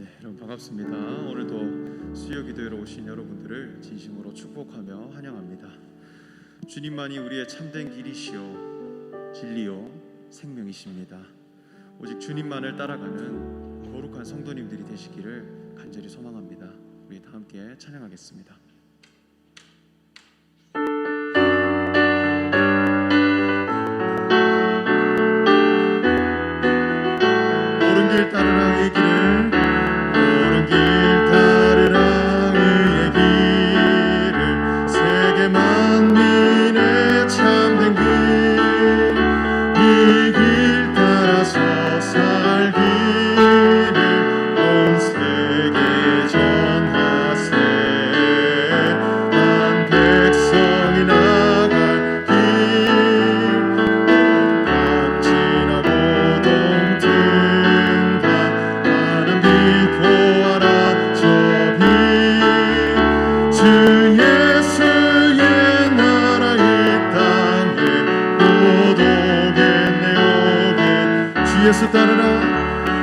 여러분 반갑습니다. 오늘도 수요 기도회로 오신 여러분들을 진심으로 축복하며 환영합니다. 주님만이 우리의 참된 길이시요 진리요 생명이십니다. 오직 주님만을 따라가는 거룩한 성도님들이 되시기를 간절히 소망합니다. 우리 다 함께 찬양하겠습니다. 옳은 길 따르라 의의 길을, 옳은 길 따르라 의의 길을, 세계 만민의 참된 길, 이 길 따라서 살기를 온 세계 전하세. 난 백성이 나갈 길, 강 지나고 동튼다. 나는 비포하라 저 빛, 주 예수의 나라 이 땅에 곧 오겠네 오겠. 주 예수 따르라,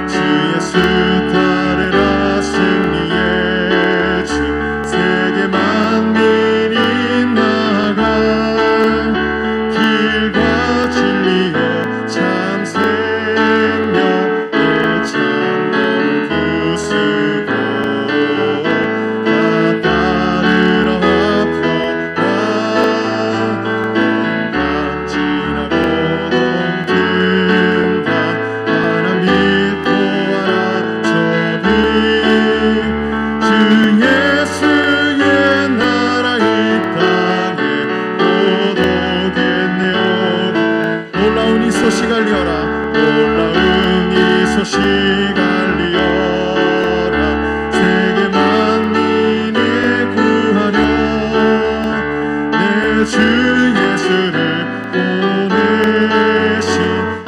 주 예수 따르라 승리의 주, 세계 만민이 나갈 길과 진리요 참 생명의 창문 부수고, 다 따르라 화평과 강 지나고 동튼다. 나는 비포하라 저 빛, 주 예수의 나라 이 땅에 곧 오겠네 오겠네. 놀라운 이 소식 알리어라, 놀라운 이 소식 알리어라. 세계 만민을 구하려 내 주 예수를 보내신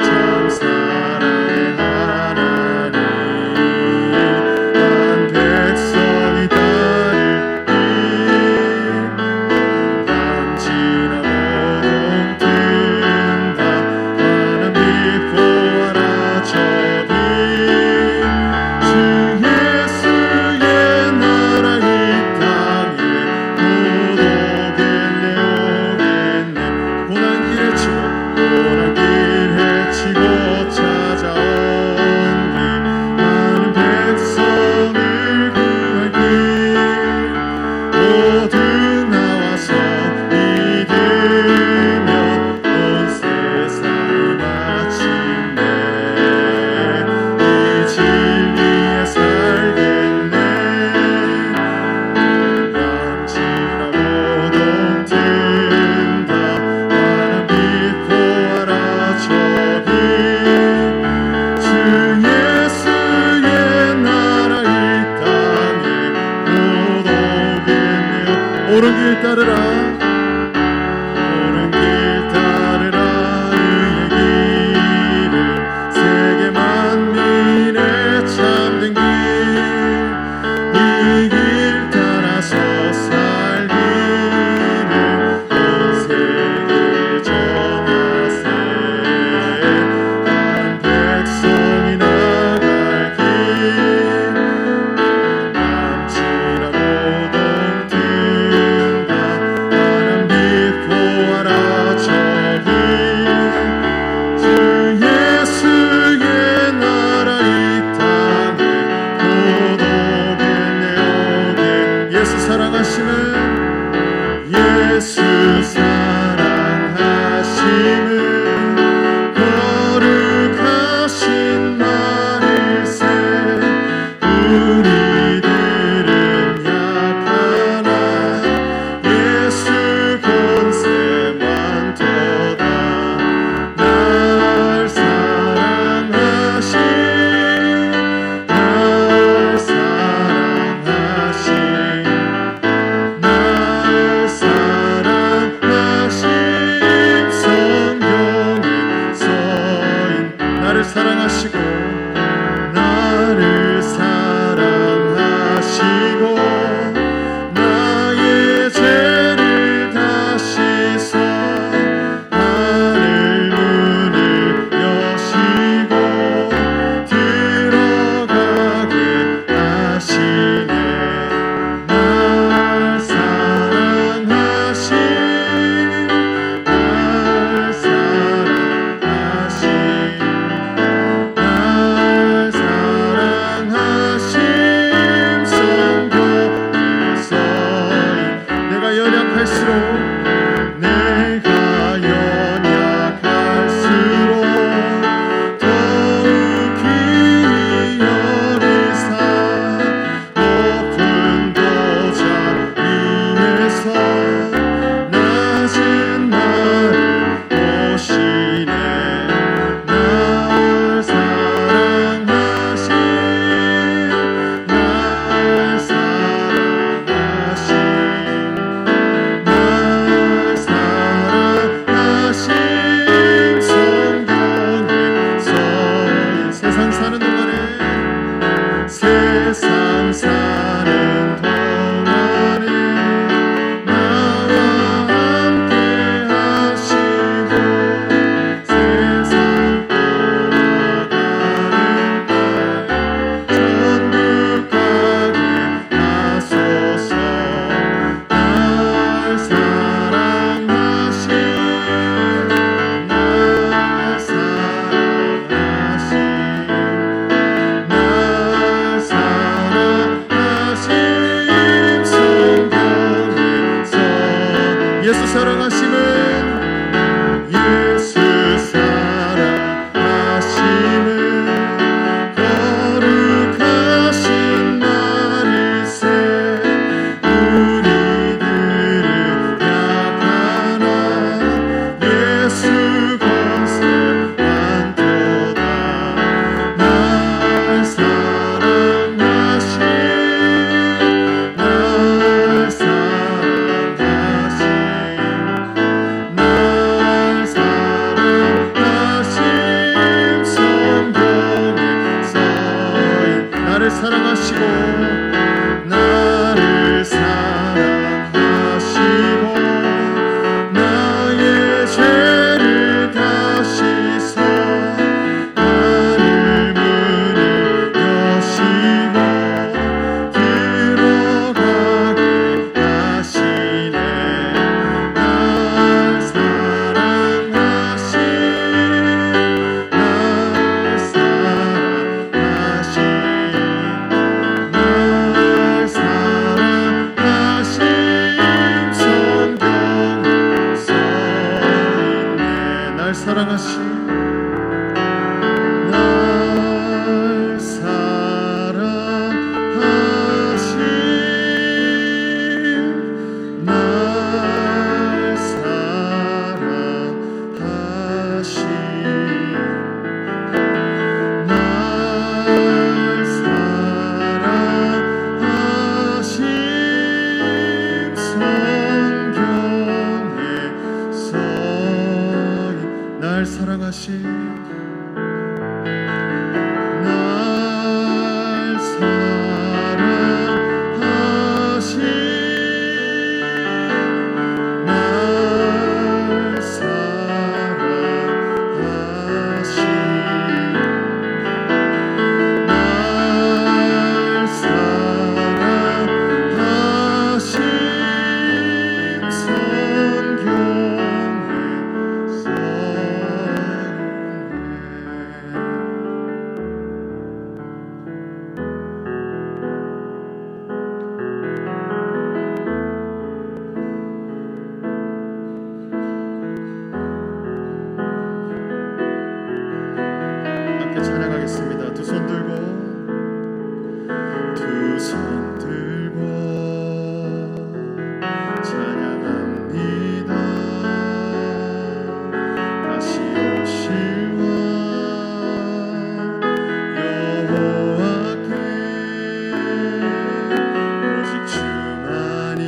참 사랑의 하나님. 난 백성이 따를 길, 강 지나고 동튼다. 나는 비포하라 저 빛, 주 예수의 나라 이 땅에 곧 오겠네 오겠네. 고난 길 헤치고, 고난 길 헤치고 찾아온 길, 많은 백성을 구할 길, 모두 나와서 믿으면 온 세상을 마침내 이 진리에 살겠네. 강 지나고 동튼다. 나는 비포하라 저 빛, 주 예수의 나라 이 땅에 곧 오겠네. 옳은 길 따르라, 옳은 길 따르라 의의 길을, 세계 만민의 참된 길, 이 길 따라서 살기를 온 세계 전하세. 난 백성이 나갈 길, 강 지나고 동튼다. 나는 비포하라 저 빛, 주 예수의 나라 이 땅에 곧 오겠네 오겠네. 예수 사랑하시는, 예수 사랑하시는 거룩하신 말일세. 우리들은 약하나 예수 권세 많도다. 날 사랑하신, 날 사랑하신, 날 사랑하신 성경에 써인, 나를 사랑하시고, 나를 사랑하시고, 나의 죄를 다 씻어 나를 문을 여시고 들어가게 나를 사랑하시고 나의 죄를 다시서 나를 문을 여시고 들어가게 하시네. 날 사랑하신 찬양하겠습니다. 두 손 들고 찬양합니다. 다시 오실 왕 여호와께 오직 주만이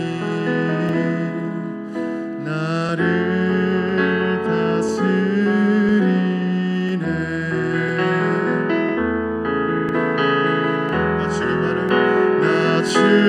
나를 다스리네. 나 주님만을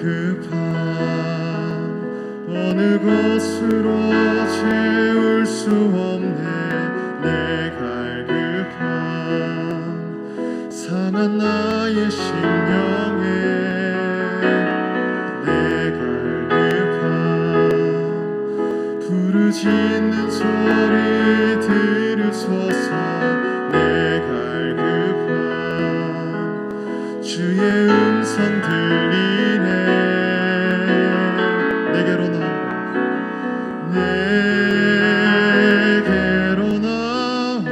갈급함 어느 곳으로 채울 수 없네 내 갈급함 상한 나의 심령에 내 갈급함 부르짖는 소리 들으소서 내 갈급함 주의 음성 들리네 내게로 나오라 내게로 나오라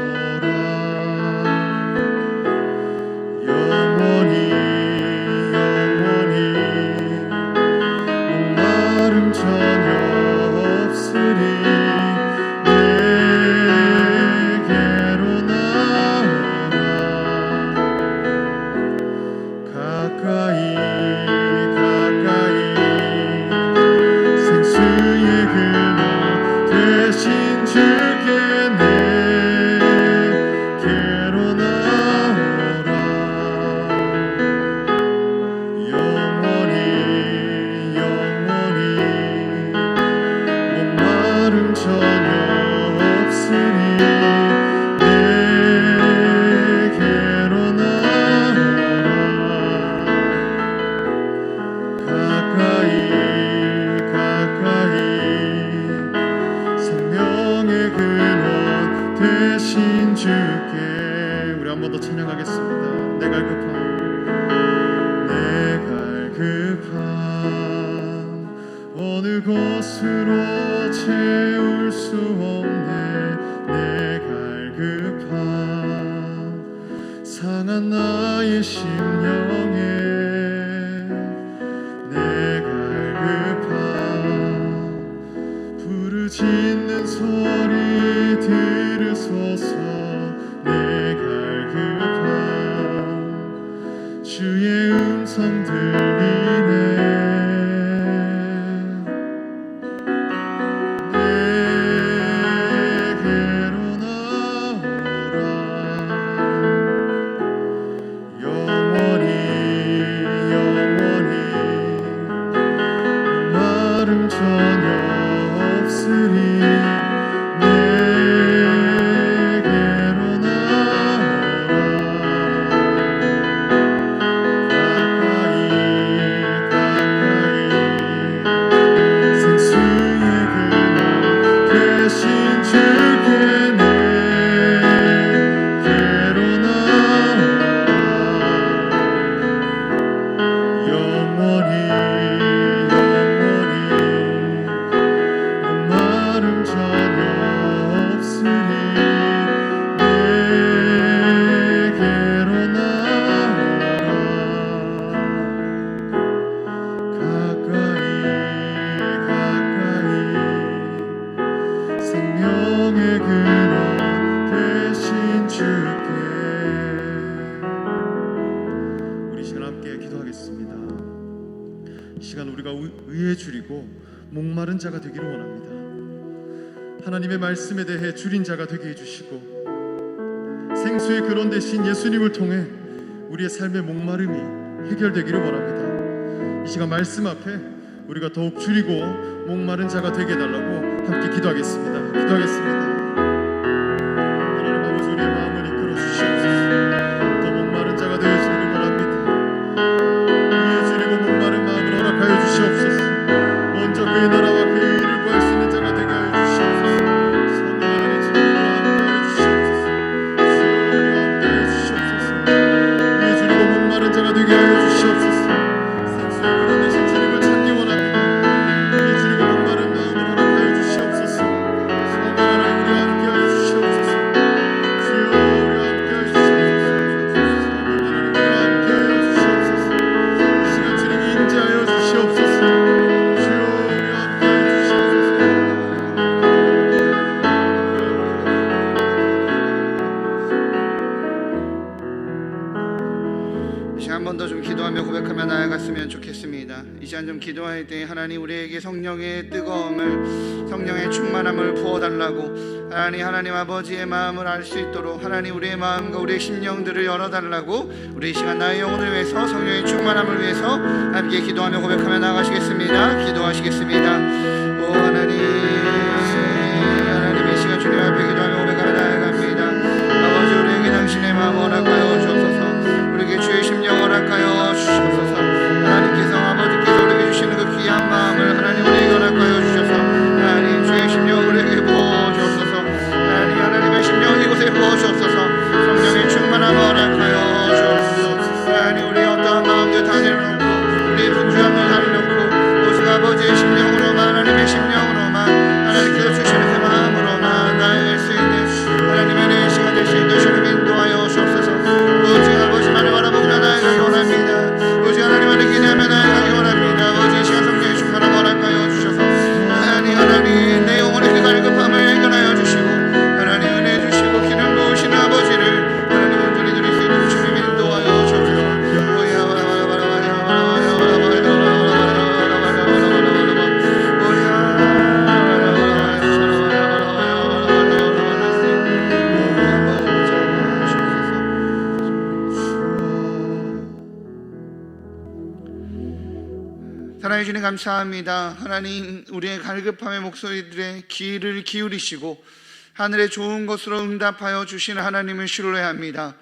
영원히 목마름 전혀 없으리 내게로 나오라 가까이 생수의 근원 되신 주께 내게로 나오라 영원히 목마름 전혀 없으니 내게로 나오라 가까이 생명의 근원 되신 주께 우리 한 번 더 찬양하겠습니다. 내 갈급함 어느 곳으로 채울 수 없네 내 갈급함 상한 나의 심령에 내 갈급함 부르짖는 소리 들으소서 내 갈급함 주의 음성 들리네 내게로 나오라 영원히 목마름 전혀 없으리 내게로 나오라 가까이 생수의 근원 되신 주께 내게로 나오라 영원히 목마름 전혀 없으니 내게로 나오라 가까이 생명의 근원 되신 주께 우리 시간 함께 기도하겠습니다. 이 시간 우리가 의에 줄이고 목마른 자가 되기를 원합니다. 하나님의 말씀에 대해 줄인 자가 되게 해주시고 생수의 근원 되신 예수님을 통해 우리의 삶의 목마름이 해결되기를 원합니다. 이 시간 말씀 앞에 우리가 더욱 줄이고 목마른 자가 되게 해달라고 함께 기도하겠습니다. 하나님 아버지 우리의 마음을 이끌어 주시옵소서. 더 목마른 자가 되어주시기를 원합니다. 의에 줄이고 목마른 마음을 허락하여 주시옵소서. 먼저 그의 나라와 그의 의를 구할 수 있는 자가 되게 하여 주시옵소서. 성령 하나님 주님과 함께하여 주시옵소서. 주님과 함께하여 주시옵소서. 의에 줄이고 목마른 자가 되게 하여 주시옵소서. 생수의 근원 되신 주님을 찾기 원합니다. 의에 줄이고 목마른 마음을 허락하여 주시옵소서. 성령 하나님 좋겠습니다. 이 시간 좀 기도할 때 하나님 우리에게 성령의 뜨거움을, 성령의 충만함을 부어달라고, 하나님 아버지의 마음을 알 수 있도록 하나님 우리의 마음과 우리의 심령들을 열어달라고, 우리 이 시간 나의 영혼을 위해서, 성령의 충만함을 위해서 함께 기도하며 고백하며 나가시겠습니다. 기도하시겠습니다. 오 하나님, 하나님 이 시간 주님 앞에 기도하며 고백하며 나아갑니다. 아버지 우리에게 당신의 마음 허락하여 주옵소서. 우리에게 주의 심령 허락하여 주옵소서. 하나님께서 아버지께서 우리에게 주시는 그 귀한 마음을 하나님 우리에게 허락하여 주셔서 하나님 주의 심령 우리에게 부어주옵소서. 하나님의 심령 이곳에 부어주옵소서. 성령의 충만함 허락하여 주옵소서. 하나님 우리의 어떠한 마음도 다 내려놓고 우리의 분주함도 다 내려놓고 오직 아버지의 심령으로만, 하나님의 심령으로만, 하나님께서 주시는 그 마음으로만 나아갈 수 있는 하나님의 내 시간 될 수 있는 주님 인도하여 주옵소서. 오직 아버지만을 바라보며 나아가기 원합니다. 오직 하나님만을 기대하며 나아가기 원합니다. 오직 이 시간 성령의 충만함 허락하여 주셔서 하나님 내 영혼의 그 갈급함을 해결하여 주시고 하나님 은혜 주시고 기름 부으시는 아버지를 하나님 온전히 드릴 수 있는 주님 인도하여 주옵소서. 사랑해 주님 감사합니다. 하나님 우리의 갈급함의 목소리들의 귀를 기울이시고 하늘의 좋은 것으로 응답하여 주시는 하나님을 신뢰합니다.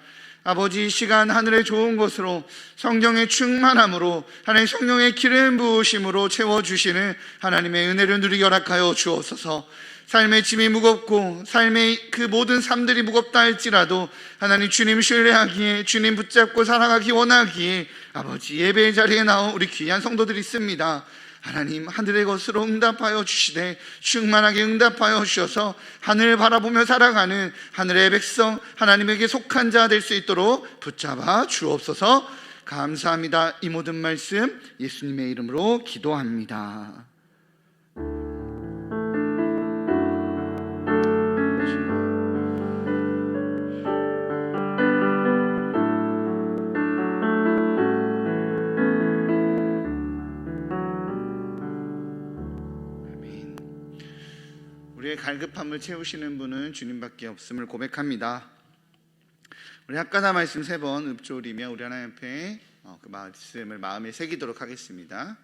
아버지 이 시간 하늘의 좋은 것으로 성령의 충만함으로 하나님 성령의 기름 부으심으로 채워주시는 하나님의 은혜를 누리게 허락하여 주옵소서. 삶의 짐이 무겁고 삶의 그 모든 삶들이 무겁다 할지라도 하나님 주님 신뢰하기에, 주님 붙잡고 살아가기 원하기에 아버지 예배의 자리에 나온 우리 귀한 성도들이 있습니다. 하나님 하늘의 것으로 응답하여 주시되 충만하게 응답하여 주셔서 하늘 바라보며 살아가는 하늘의 백성, 하나님에게 속한 자 될 수 있도록 붙잡아 주옵소서. 감사합니다. 이 모든 말씀 예수님의 이름으로 기도합니다. 우리의 갈급함을 채우시는 분은 주님밖에 없음을 고백합니다. 우리 학가다 말씀 3번 읊조리며 우리 하나님 앞에 그 말씀을 마음에 새기도록 하겠습니다.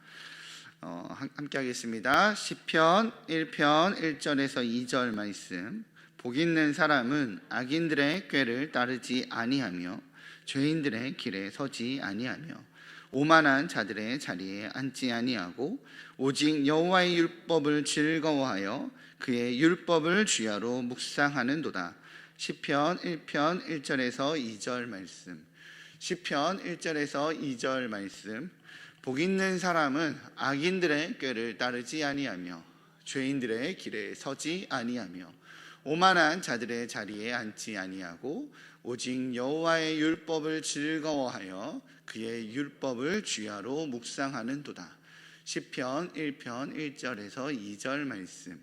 함께 하겠습니다. 시편 1편 1절에서 2절 말씀. 복 있는 사람은 악인들의 꾀를 따르지 아니하며 죄인들의 길에 서지 아니하며 오만한 자들의 자리에 앉지 아니하고 오직 여호와의 율법을 즐거워하여 그의 율법을 주야로 묵상하는도다. 시편 1편 1절에서 2절 말씀. 시편 1절에서 2절 말씀. 복 있는 사람은 악인들의 꾀를 따르지 아니하며 죄인들의 길에 서지 아니하며 오만한 자들의 자리에 앉지 아니하고 오직 여호와의 율법을 즐거워하여 그의 율법을 주야로 묵상하는도다. 시편 1편 1절에서 2절 말씀.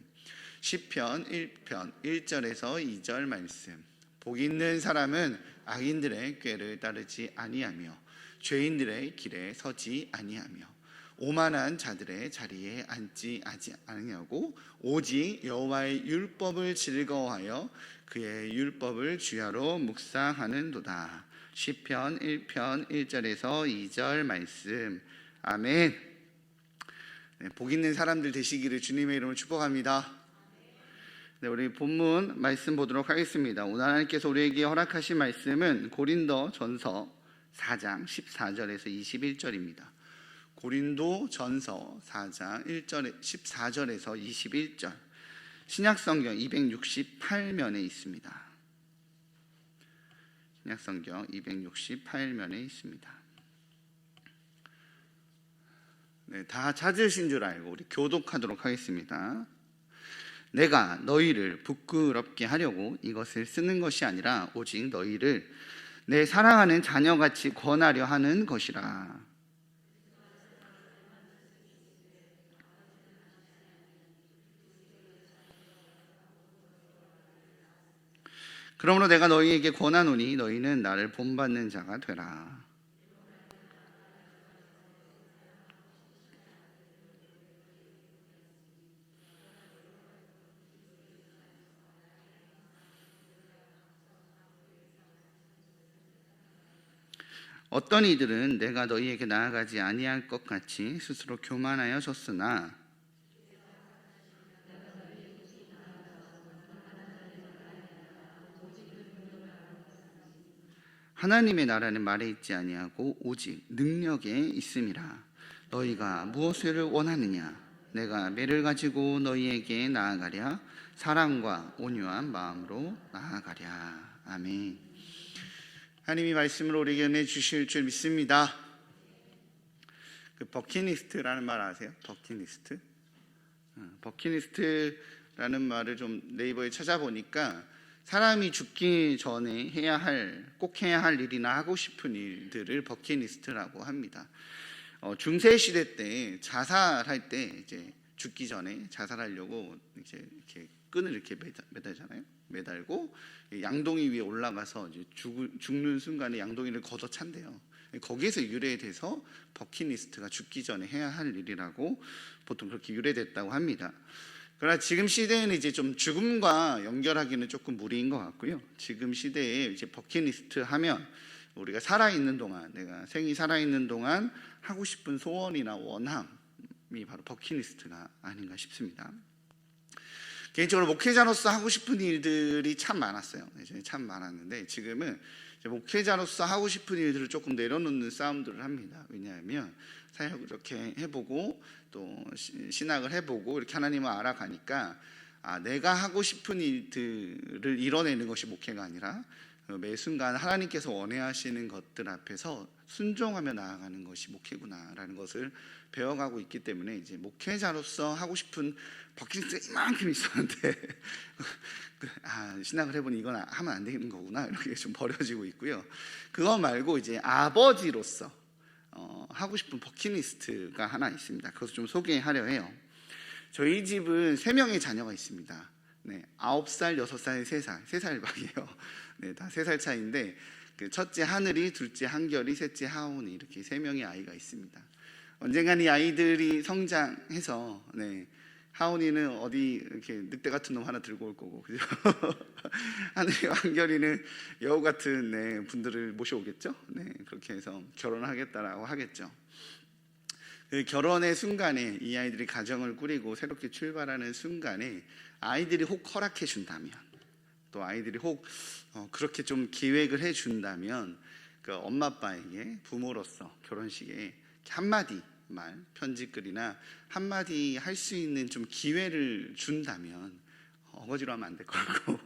시편 1편 1절에서 2절 말씀. 복 있는 사람은 악인들의 꾀를 따르지 아니하며 죄인들의 길에 서지 아니하며 오만한 자들의 자리에 앉지 아니하고 오직 여호와의 율법을 즐거워하여 그의 율법을 주야로 묵상하는도다. 시편 1편 1절에서 2절 말씀. 아멘. 복 있는 사람들 되시기를 주님의 이름으로 축복합니다. 우리 본문 말씀 보도록 하겠습니다. 오늘 하나님께서 우리에게 허락하신 말씀은 고린도전서 4장 14절에서 21절입니다. 고린도전서 4장 14절에서 21절. 신약성경 268면에 있습니다. 신약성경 268면에 있습니다. 다 찾으신 줄 알고 우리 교독하도록 하겠습니다. 내가 너희를 부끄럽게 하려고 이것을 쓰는 것이 아니라 오직 너희를 내 사랑하는 자녀같이 권하려 하는 것이라. 그러므로 내가 너희에게 권하노니 너희는 나를 본받는 자가 되라. 어떤 이들은 내가 너희에게 나아가지 아니할 것 같이 스스로 교만하여 졌으나 하나님의 나라는 말에 있지 아니하고 오직 능력에 있음이라. 너희가 무엇을 원하느냐? 내가 매를 가지고 너희에게 나아가랴. 사랑과 온유한 마음으로 나아가랴. 아멘. 하나님이 말씀을 우리에게 내주실 줄 믿습니다. 그 버킷리스트라는 말 아세요? 버킷리스트? 버킷리스트라는 말을 좀 네이버에 찾아보니까 사람이 죽기 전에 꼭 해야 할 일이나 하고 싶은 일들을 버킷리스트라고 합니다. 중세 시대 때 자살할 때 이제 죽기 전에 자살하려고 이제 이렇게 끈을 이렇게 매달잖아요. 매달고 양동이 위에 올라가서 이제 죽는 순간에 양동이를 걷어찬대요. 거기에서 유래돼서 버킷리스트가 죽기 전에 해야 할 일이라고 보통 그렇게 유래됐다고 합니다. 그러나 지금 시대에는 이제 좀 죽음과 연결하기는 조금 무리인 것 같고요. 지금 시대에 이제 버킷리스트 하면 우리가 살아있는 동안, 내가 생이 살아있는 동안 하고 싶은 소원이나 원함이 바로 버킷리스트가 아닌가 싶습니다. 개인적으로 목회자로서 하고 싶은 일들이 참 많았어요. 예전에 참 많았는데 지금은 목회자로서 하고 싶은 일들을 조금 내려놓는 싸움들을 합니다. 왜냐하면 사역을 이렇게 해보고 또 신학을 해보고 이렇게 하나님을 알아가니까 내가 하고 싶은 일들을 이뤄내는 것이 목회가 아니라 매 순간 하나님께서 원하시는 것들 앞에서 순종하며 나아가는 것이 목회구나라는 것을 배워가고 있기 때문에 이제 목회자로서 하고 싶은 버킷리스트가 이만큼 있었는데 신학을 해보니 이건 하면 안 되는 거구나 이렇게 좀 버려지고 있고요. 그거 말고 이제 아버지로서 하고 싶은 버킷리스트가 하나 있습니다. 그것을 좀 소개하려 해요. 저희 집은 3명의 자녀가 있습니다. 네, 9살, 6살, 3살, 3살밖이에요. 네, 다 3살 차이인데 그 첫째 하늘이, 둘째 한결이, 셋째 하온이 이렇게 3명의 아이가 있습니다. 언젠간 이 아이들이 성장해서 하온이는 어디 이렇게 늑대 같은 놈 하나 들고 올 거고, 그죠? 하늘이와 한결이는 여우 같은 분들을 모셔오겠죠? 그렇게 해서 결혼하겠다라고 하겠죠. 그 결혼의 순간에 이 아이들이 가정을 꾸리고 새롭게 출발하는 순간에 아이들이 혹 허락해 준다면, 또 아이들이 혹 그렇게 좀 기획을 해 준다면 그 엄마 아빠에게 부모로서 결혼식에 한마디 말, 편지글이나 한마디 할 수 있는 좀 기회를 준다면, 어거지로 하면 안 될 거고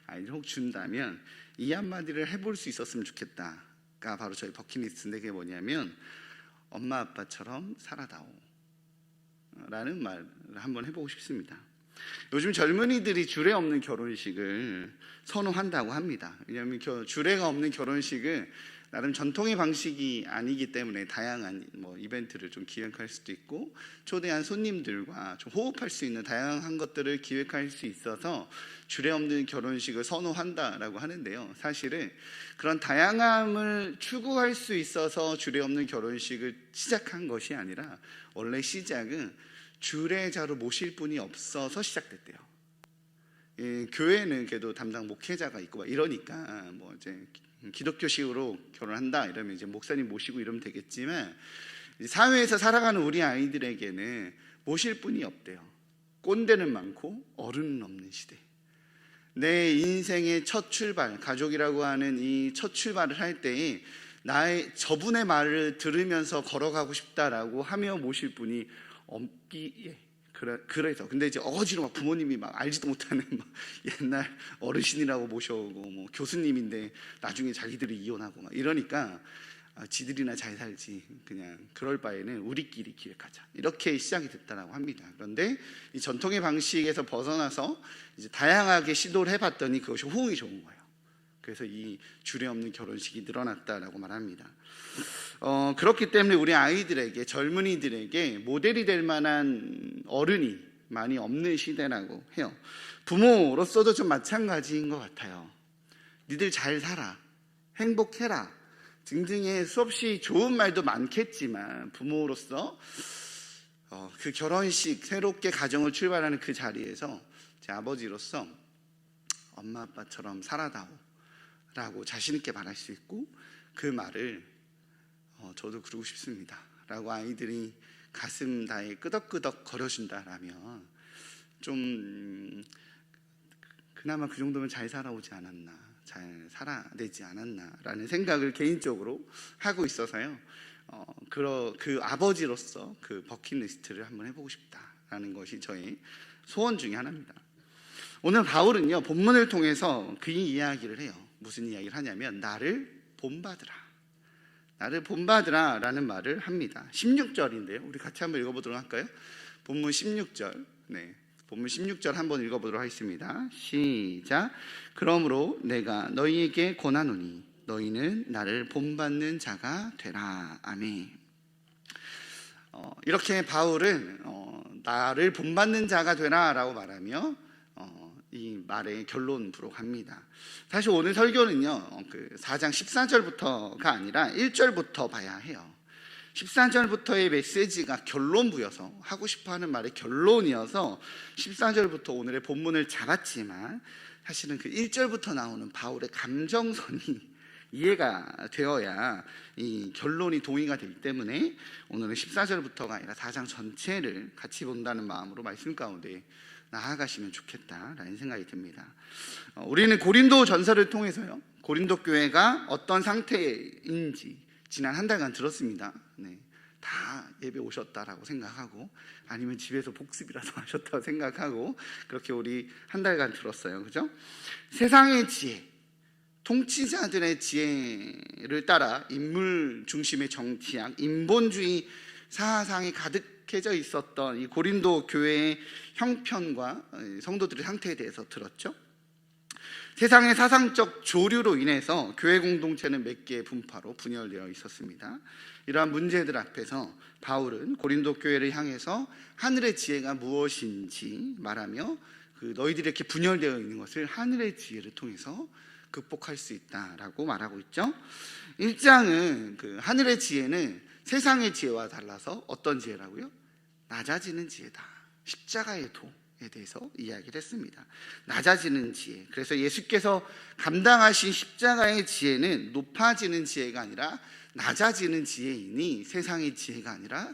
아이들 혹 준다면 이 한마디를 해볼 수 있었으면 좋겠다가 바로 저희 버킷리스트인데, 그게 뭐냐면 엄마 아빠처럼 살아다오 라는 말을 한번 해보고 싶습니다. 요즘 젊은이들이 주례 없는 결혼식을 선호한다고 합니다. 왜냐하면 주례가 없는 결혼식은 나름 전통의 방식이 아니기 때문에 다양한 이벤트를 좀 기획할 수도 있고 초대한 손님들과 좀 호흡할 수 있는 다양한 것들을 기획할 수 있어서 주례 없는 결혼식을 선호한다라고 하는데요. 사실은 그런 다양함을 추구할 수 있어서 주례 없는 결혼식을 시작한 것이 아니라 원래 시작은 주례자로 모실 분이 없어서 시작됐대요. 교회는 그래도 담당 목회자가 있고 이러니까 이제 기독교식으로 결혼한다 이러면 이제 목사님 모시고 이러면 되겠지만, 사회에서 살아가는 우리 아이들에게는 모실 분이 없대요. 꼰대는 많고 어른은 없는 시대. 내 인생의 첫 출발, 가족이라고 하는 이 첫 출발을 할 때에 저분의 말을 들으면서 걸어가고 싶다라고 하며 모실 분이 없기에, 그래서 근데 이제 어거지로 막 부모님이 막 알지도 못하는 막 옛날 어르신이라고 모셔오고 교수님인데 나중에 자기들이 이혼하고 막 이러니까 지들이나 잘 살지, 그냥 그럴 바에는 우리끼리 기획하자, 이렇게 시작이 됐다라고 합니다. 그런데 이 전통의 방식에서 벗어나서 이제 다양하게 시도를 해봤더니 그것이 호응이 좋은 거예요. 그래서 이 주례 없는 결혼식이 늘어났다라고 말합니다. 그렇기 때문에 우리 아이들에게, 젊은이들에게 모델이 될 만한 어른이 많이 없는 시대라고 해요. 부모로서도 좀 마찬가지인 것 같아요. 니들 잘 살아, 행복해라 등등의 수없이 좋은 말도 많겠지만, 부모로서 그 결혼식, 새롭게 가정을 출발하는 그 자리에서 제 아버지로서 엄마 아빠처럼 살아다오 라고 자신 있게 말할 수 있고, 그 말을 저도 그러고 싶습니다 라고 아이들이 가슴 다해 끄덕끄덕 거려준다라면 좀 그나마 그 정도면 잘 살아오지 않았나, 잘 살아내지 않았나라는 생각을 개인적으로 하고 있어서요. 그 아버지로서 그 버킷리스트를 한번 해보고 싶다라는 것이 저의 소원 중에 하나입니다. 오늘 바울은요, 본문을 통해서 그 이야기를 해요. 무슨 이야기를 하냐면 나를 본받으라, 나를 본받으라 라는 말을 합니다. 16절인데요 우리 같이 한번 읽어보도록 할까요? 본문 16절, 본문 16절 한번 읽어보도록 하겠습니다. 시작. 그러므로 내가 너희에게 권하노니 너희는 나를 본받는 자가 되라. 아멘. 이렇게 바울은 나를 본받는 자가 되라 라고 말하며 이 말의 결론부로 갑니다. 사실 오늘 설교는요, 그 4장 14절부터가 아니라 1절부터 봐야 해요. 14절부터의 메시지가 결론부여서, 하고 싶어하는 말의 결론이어서 14절부터 오늘의 본문을 잡았지만 사실은 그 1절부터 나오는 바울의 감정선이 이해가 되어야 이 결론이 동의가 되기 때문에 오늘은 14절부터가 아니라 4장 전체를 같이 본다는 마음으로 말씀 가운데 나아가시면 좋겠다라는 생각이 듭니다. 우리는 고린도 전서를 통해서요, 고린도 교회가 어떤 상태인지 지난 한 달간 들었습니다. 다 예배 오셨다라고 생각하고, 아니면 집에서 복습이라도 하셨다고 생각하고, 그렇게 우리 한 달간 들었어요. 그죠? 세상의 지혜, 통치자들의 지혜를 따라 인물 중심의 정치학, 인본주의 사상이 가득해져 있었던 이 고린도 교회의 형편과 성도들의 상태에 대해서 들었죠. 세상의 사상적 조류로 인해서 교회 공동체는 몇 개의 분파로 분열되어 있었습니다. 이러한 문제들 앞에서 바울은 고린도 교회를 향해서 하늘의 지혜가 무엇인지 말하며 너희들이 이렇게 분열되어 있는 것을 하늘의 지혜를 통해서 극복할 수 있다라고 말하고 있죠. 1장은 그 하늘의 지혜는 세상의 지혜와 달라서 어떤 지혜라고요? 낮아지는 지혜다. 십자가의 도에 대해서 이야기를 했습니다. 낮아지는 지혜. 그래서 예수께서 감당하신 십자가의 지혜는 높아지는 지혜가 아니라 낮아지는 지혜이니 세상의 지혜가 아니라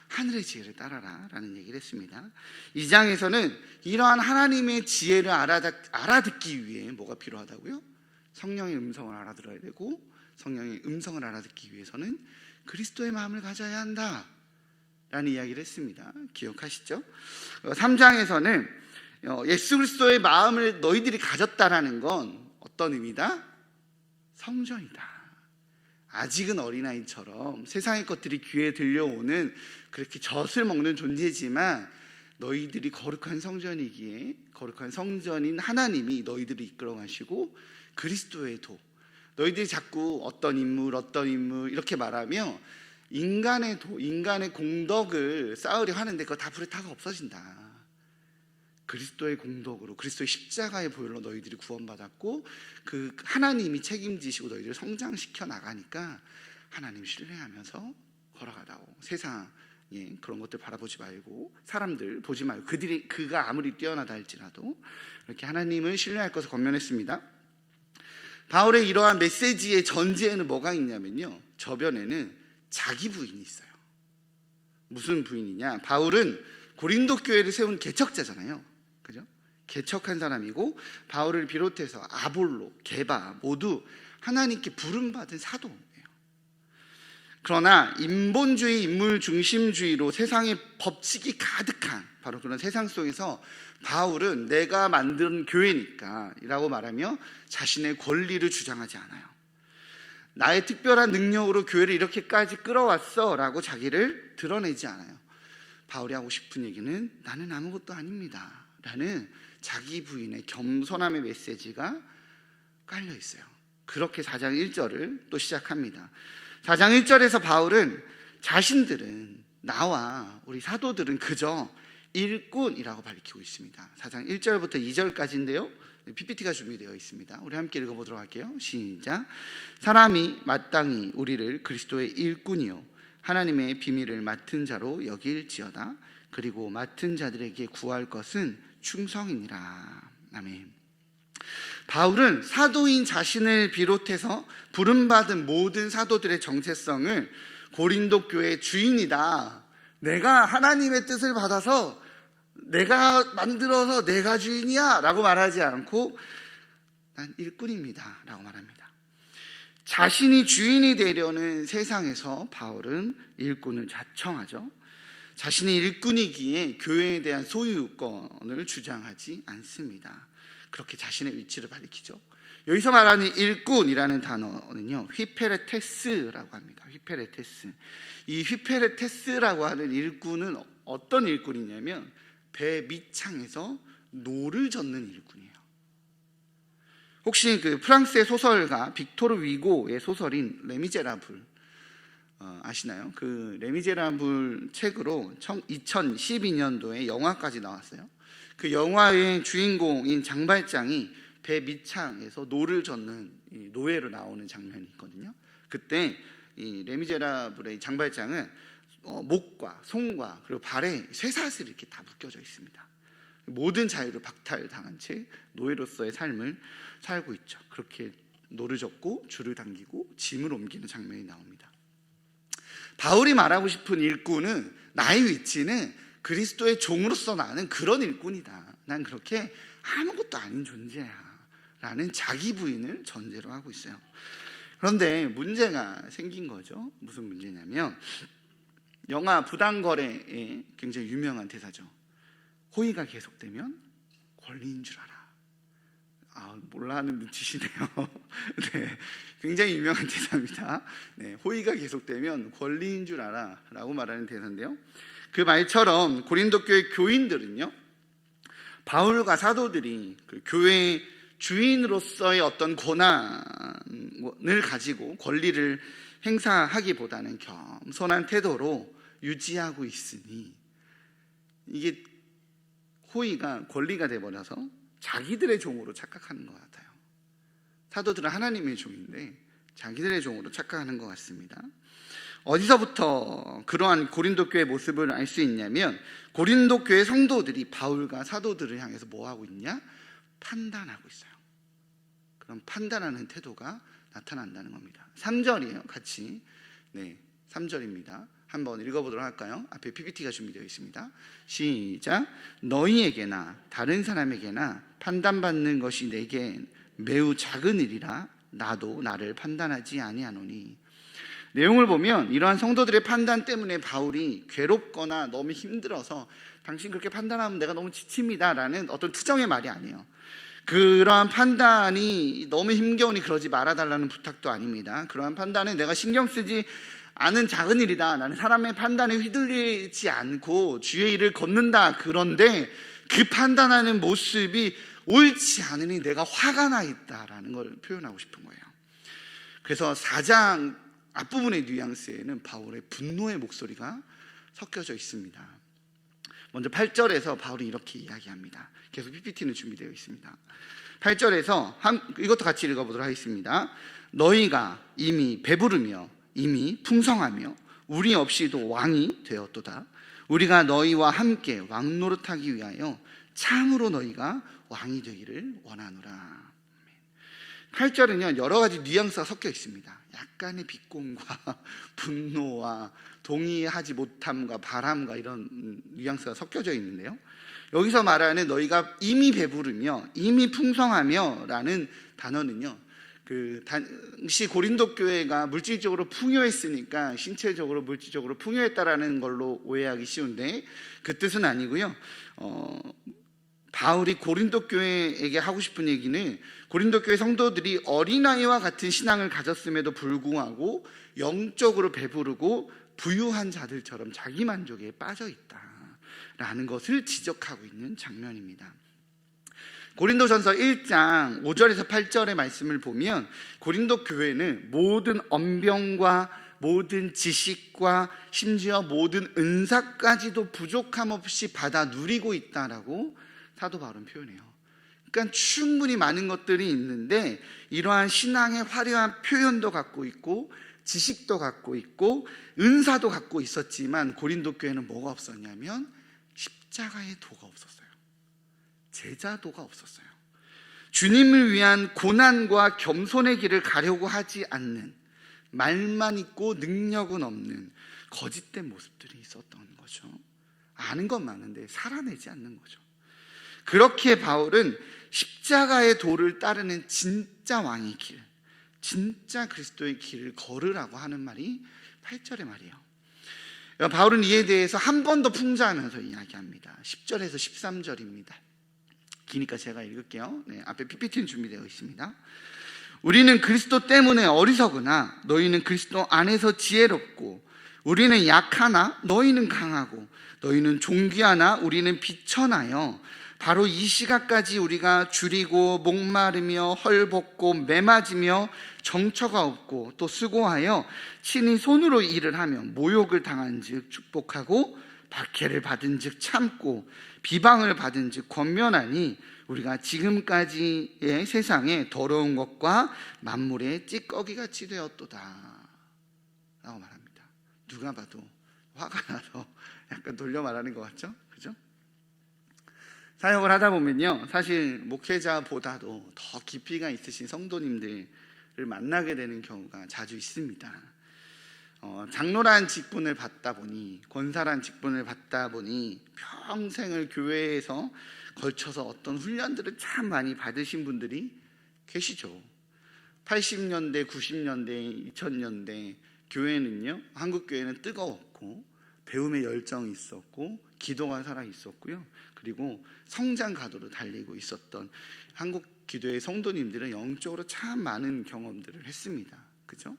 하늘의 지혜를 따라라 라는 얘기를 했습니다. 2장에서는 이러한 하나님의 지혜를 알아듣기 위해 뭐가 필요하다고요? 성령의 음성을 알아들어야 되고, 성령의 음성을 알아듣기 위해서는 그리스도의 마음을 가져야 한다 라는 이야기를 했습니다. 기억하시죠? 3장에서는 예수 그리스도의 마음을 너희들이 가졌다라는 건 어떤 의미다? 성전이다. 아직은 어린아이처럼 세상의 것들이 귀에 들려오는 그렇게 젖을 먹는 존재지만 너희들이 거룩한 성전이기에 거룩한 성전인 하나님이 너희들을 이끌어 가시고 그리스도의 도, 너희들이 자꾸 어떤 인물 이렇게 말하며 인간의 도, 인간의 공덕을 쌓으려 하는데 그거 다 불에 타가 없어진다. 그리스도의 공덕으로, 그리스도의 십자가의 보혈로 너희들이 구원받았고 그 하나님이 책임지시고 너희들을 성장시켜 나가니까 하나님 신뢰하면서 걸어가다오. 세상에 그런 것들 바라보지 말고, 사람들 보지 말고, 그가 아무리 뛰어나다 할지라도 이렇게 하나님을 신뢰할 것을 권면했습니다. 바울의 이러한 메시지의 전제에는 뭐가 있냐면요, 저변에는 자기 부인이 있어요. 무슨 부인이냐? 바울은 고린도 교회를 세운 개척자잖아요. 그죠? 개척한 사람이고, 바울을 비롯해서 아볼로, 게바 모두 하나님께 부름받은 사도예요. 그러나 인본주의, 인물 중심주의로 세상의 법칙이 가득한 바로 그런 세상 속에서 바울은 내가 만든 교회니까 라고 말하며 자신의 권리를 주장하지 않아요. 나의 특별한 능력으로 교회를 이렇게까지 끌어왔어 라고 자기를 드러내지 않아요. 바울이 하고 싶은 얘기는 나는 아무것도 아닙니다 라는 자기 부인의 겸손함의 메시지가 깔려 있어요. 그렇게 4장 1절을 또 시작합니다. 4장 1절에서 바울은 자신들은, 나와 우리 사도들은 그저 일꾼이라고 밝히고 있습니다. 4장 1절부터 2절까지인데요 PPT가 준비되어 있습니다. 우리 함께 읽어보도록 할게요. 시작. 사람이 마땅히 우리를 그리스도의 일꾼이요 하나님의 비밀을 맡은 자로 여길지어다. 그리고 맡은 자들에게 구할 것은 충성이니라. 아멘. 바울은 사도인 자신을 비롯해서 부름받은 모든 사도들의 정체성을 고린도 교회 주인이다. 내가 하나님의 뜻을 받아서 내가 만들어서 내가 주인이야 라고 말하지 않고 난 일꾼입니다 라고 말합니다. 자신이 주인이 되려는 세상에서 바울은 일꾼을 자청하죠. 자신이 일꾼이기에 교회에 대한 소유권을 주장하지 않습니다. 그렇게 자신의 위치를 밝히죠. 여기서 말하는 일꾼이라는 단어는요, 휘페레테스라고 합니다. 휘페레테스. 이 휘페레테스라고 하는 일꾼은 어떤 일꾼이냐면 배 밑창에서 노를 젓는 일꾼이에요. 혹시 그 프랑스의 소설가 빅토르 위고의 소설인 레미제라블 아시나요? 그 레미제라블 책으로 2012년도에 영화까지 나왔어요. 그 영화의 주인공인 장발장이 배 밑창에서 노를 젓는 노예로 나오는 장면이 있거든요. 그때 이 레미제라블의 장발장은 목과 손과 그리고 발에 쇠사슬이 이렇게 다 묶여져 있습니다. 모든 자유를 박탈당한 채 노예로서의 삶을 살고 있죠. 그렇게 노를 젓고 줄을 당기고 짐을 옮기는 장면이 나옵니다. 바울이 말하고 싶은 일꾼은 나의 위치는 그리스도의 종으로서 나는 그런 일꾼이다. 난 그렇게 아무것도 아닌 존재야 라는 자기 부인을 전제로 하고 있어요. 그런데 문제가 생긴 거죠. 무슨 문제냐면 영화 부당거래에 굉장히 유명한 대사죠. 호의가 계속되면 권리인 줄 알아. 몰라 하는 눈치시네요. 네, 굉장히 유명한 대사입니다. 네, 호의가 계속되면 권리인 줄 알아 라고 말하는 대사인데요, 그 말처럼 고린도 교회 교인들은요, 바울과 사도들이 그 교회의 주인으로서의 어떤 권한을 가지고 권리를 행사하기보다는 겸손한 태도로 유지하고 있으니 이게 호의가 권리가 돼버려서 자기들의 종으로 착각하는 것 같아요. 사도들은 하나님의 종인데 자기들의 종으로 착각하는 것 같습니다. 어디서부터 그러한 고린도 교회의 모습을 알 수 있냐면 고린도 교회 성도들이 바울과 사도들을 향해서 뭐 하고 있냐? 판단하고 있어요. 그럼 판단하는 태도가 나타난다는 겁니다. 3절이에요. 같이. 네, 3절입니다. 한번 읽어보도록 할까요? 앞에 PPT가 준비되어 있습니다. 시작. 너희에게나 다른 사람에게나 판단받는 것이 내게 매우 작은 일이라 나도 나를 판단하지 아니하노니. 내용을 보면 이러한 성도들의 판단 때문에 바울이 괴롭거나 너무 힘들어서 당신 그렇게 판단하면 내가 너무 지칩니다 라는 어떤 투정의 말이 아니에요. 그러한 판단이 너무 힘겨우니 그러지 말아달라는 부탁도 아닙니다. 그러한 판단은 내가 신경 쓰지 않은 작은 일이다. 나는 사람의 판단에 휘둘리지 않고 주의 일을 걷는다. 그런데 그 판단하는 모습이 옳지 않으니 내가 화가 나 있다라는 걸 표현하고 싶은 거예요. 그래서 4장 앞부분의 뉘앙스에는 바울의 분노의 목소리가 섞여져 있습니다. 먼저 8절에서 바울이 이렇게 이야기합니다. 계속 PPT는 준비되어 있습니다. 8절에서 이것도 같이 읽어보도록 하겠습니다. 너희가 이미 배부르며 이미 풍성하며 우리 없이도 왕이 되었도다. 우리가 너희와 함께 왕노릇하기 위하여 참으로 너희가 왕이 되기를 원하노라. 8절은요 여러 가지 뉘앙스가 섞여 있습니다. 약간의 비공과 분노와 동의하지 못함과 바람과 이런 뉘앙스가 섞여져 있는데요, 여기서 말하는 너희가 이미 배부르며 이미 풍성하며 라는 단어는요, 그 당시 고린도 교회가 물질적으로 풍요했으니까 신체적으로 물질적으로 풍요했다라는 걸로 오해하기 쉬운데 그 뜻은 아니고요. 바울이 고린도 교회에게 하고 싶은 얘기는 고린도 교회 성도들이 어린아이와 같은 신앙을 가졌음에도 불구하고 영적으로 배부르고 부유한 자들처럼 자기만족에 빠져있다라는 것을 지적하고 있는 장면입니다. 고린도전서 1장 5절에서 8절의 말씀을 보면 고린도 교회는 모든 언병과 모든 지식과 심지어 모든 은사까지도 부족함 없이 받아 누리고 있다라고 사도 바울은 표현해요. 그러니까 충분히 많은 것들이 있는데 이러한 신앙의 화려한 표현도 갖고 있고 지식도 갖고 있고 은사도 갖고 있었지만 고린도 교회는 뭐가 없었냐면 십자가의 도가 없었어요. 제자도가 없었어요. 주님을 위한 고난과 겸손의 길을 가려고 하지 않는 말만 있고 능력은 없는 거짓된 모습들이 있었던 거죠. 아는 건 많은데 살아내지 않는 거죠. 그렇게 바울은 십자가의 도를 따르는 진짜 왕의 길, 진짜 그리스도의 길을 걸으라고 하는 말이 8절의 말이에요. 바울은 이에 대해서 한 번 더 풍자하면서 이야기합니다. 10절에서 13절입니다. 기니까 제가 읽을게요. 앞에 PPT는 준비되어 있습니다. 우리는 그리스도 때문에 어리석으나 너희는 그리스도 안에서 지혜롭고, 우리는 약하나 너희는 강하고, 너희는 존귀하나 우리는 비천하여 바로 이 시각까지 우리가 줄이고 목마르며 헐벗고 매맞으며 정처가 없고 또 수고하여 친히 손으로 일을 하며 모욕을 당한 즉 축복하고 박해를 받은 즉 참고 비방을 받은 즉 권면하니 우리가 지금까지의 세상에 더러운 것과 만물의 찌꺼기같이 되었도다 라고 말합니다. 누가 봐도 화가 나서 약간 돌려 말하는 것 같죠? 그죠? 사역을 하다 보면요, 사실 목회자보다도 더 깊이가 있으신 성도님들을 만나게 되는 경우가 자주 있습니다. 장로란 직분을 받다 보니, 권사란 직분을 받다 보니 평생을 교회에서 걸쳐서 어떤 훈련들을 참 많이 받으신 분들이 계시죠. 80년대, 90년대, 2000년대 교회는요, 한국 교회는 뜨거웠고 배움의 열정이 있었고 기도가 살아 있었고요. 그리고 성장 가도로 달리고 있었던 한국 기도의 성도님들은 영적으로 참 많은 경험들을 했습니다. 그죠?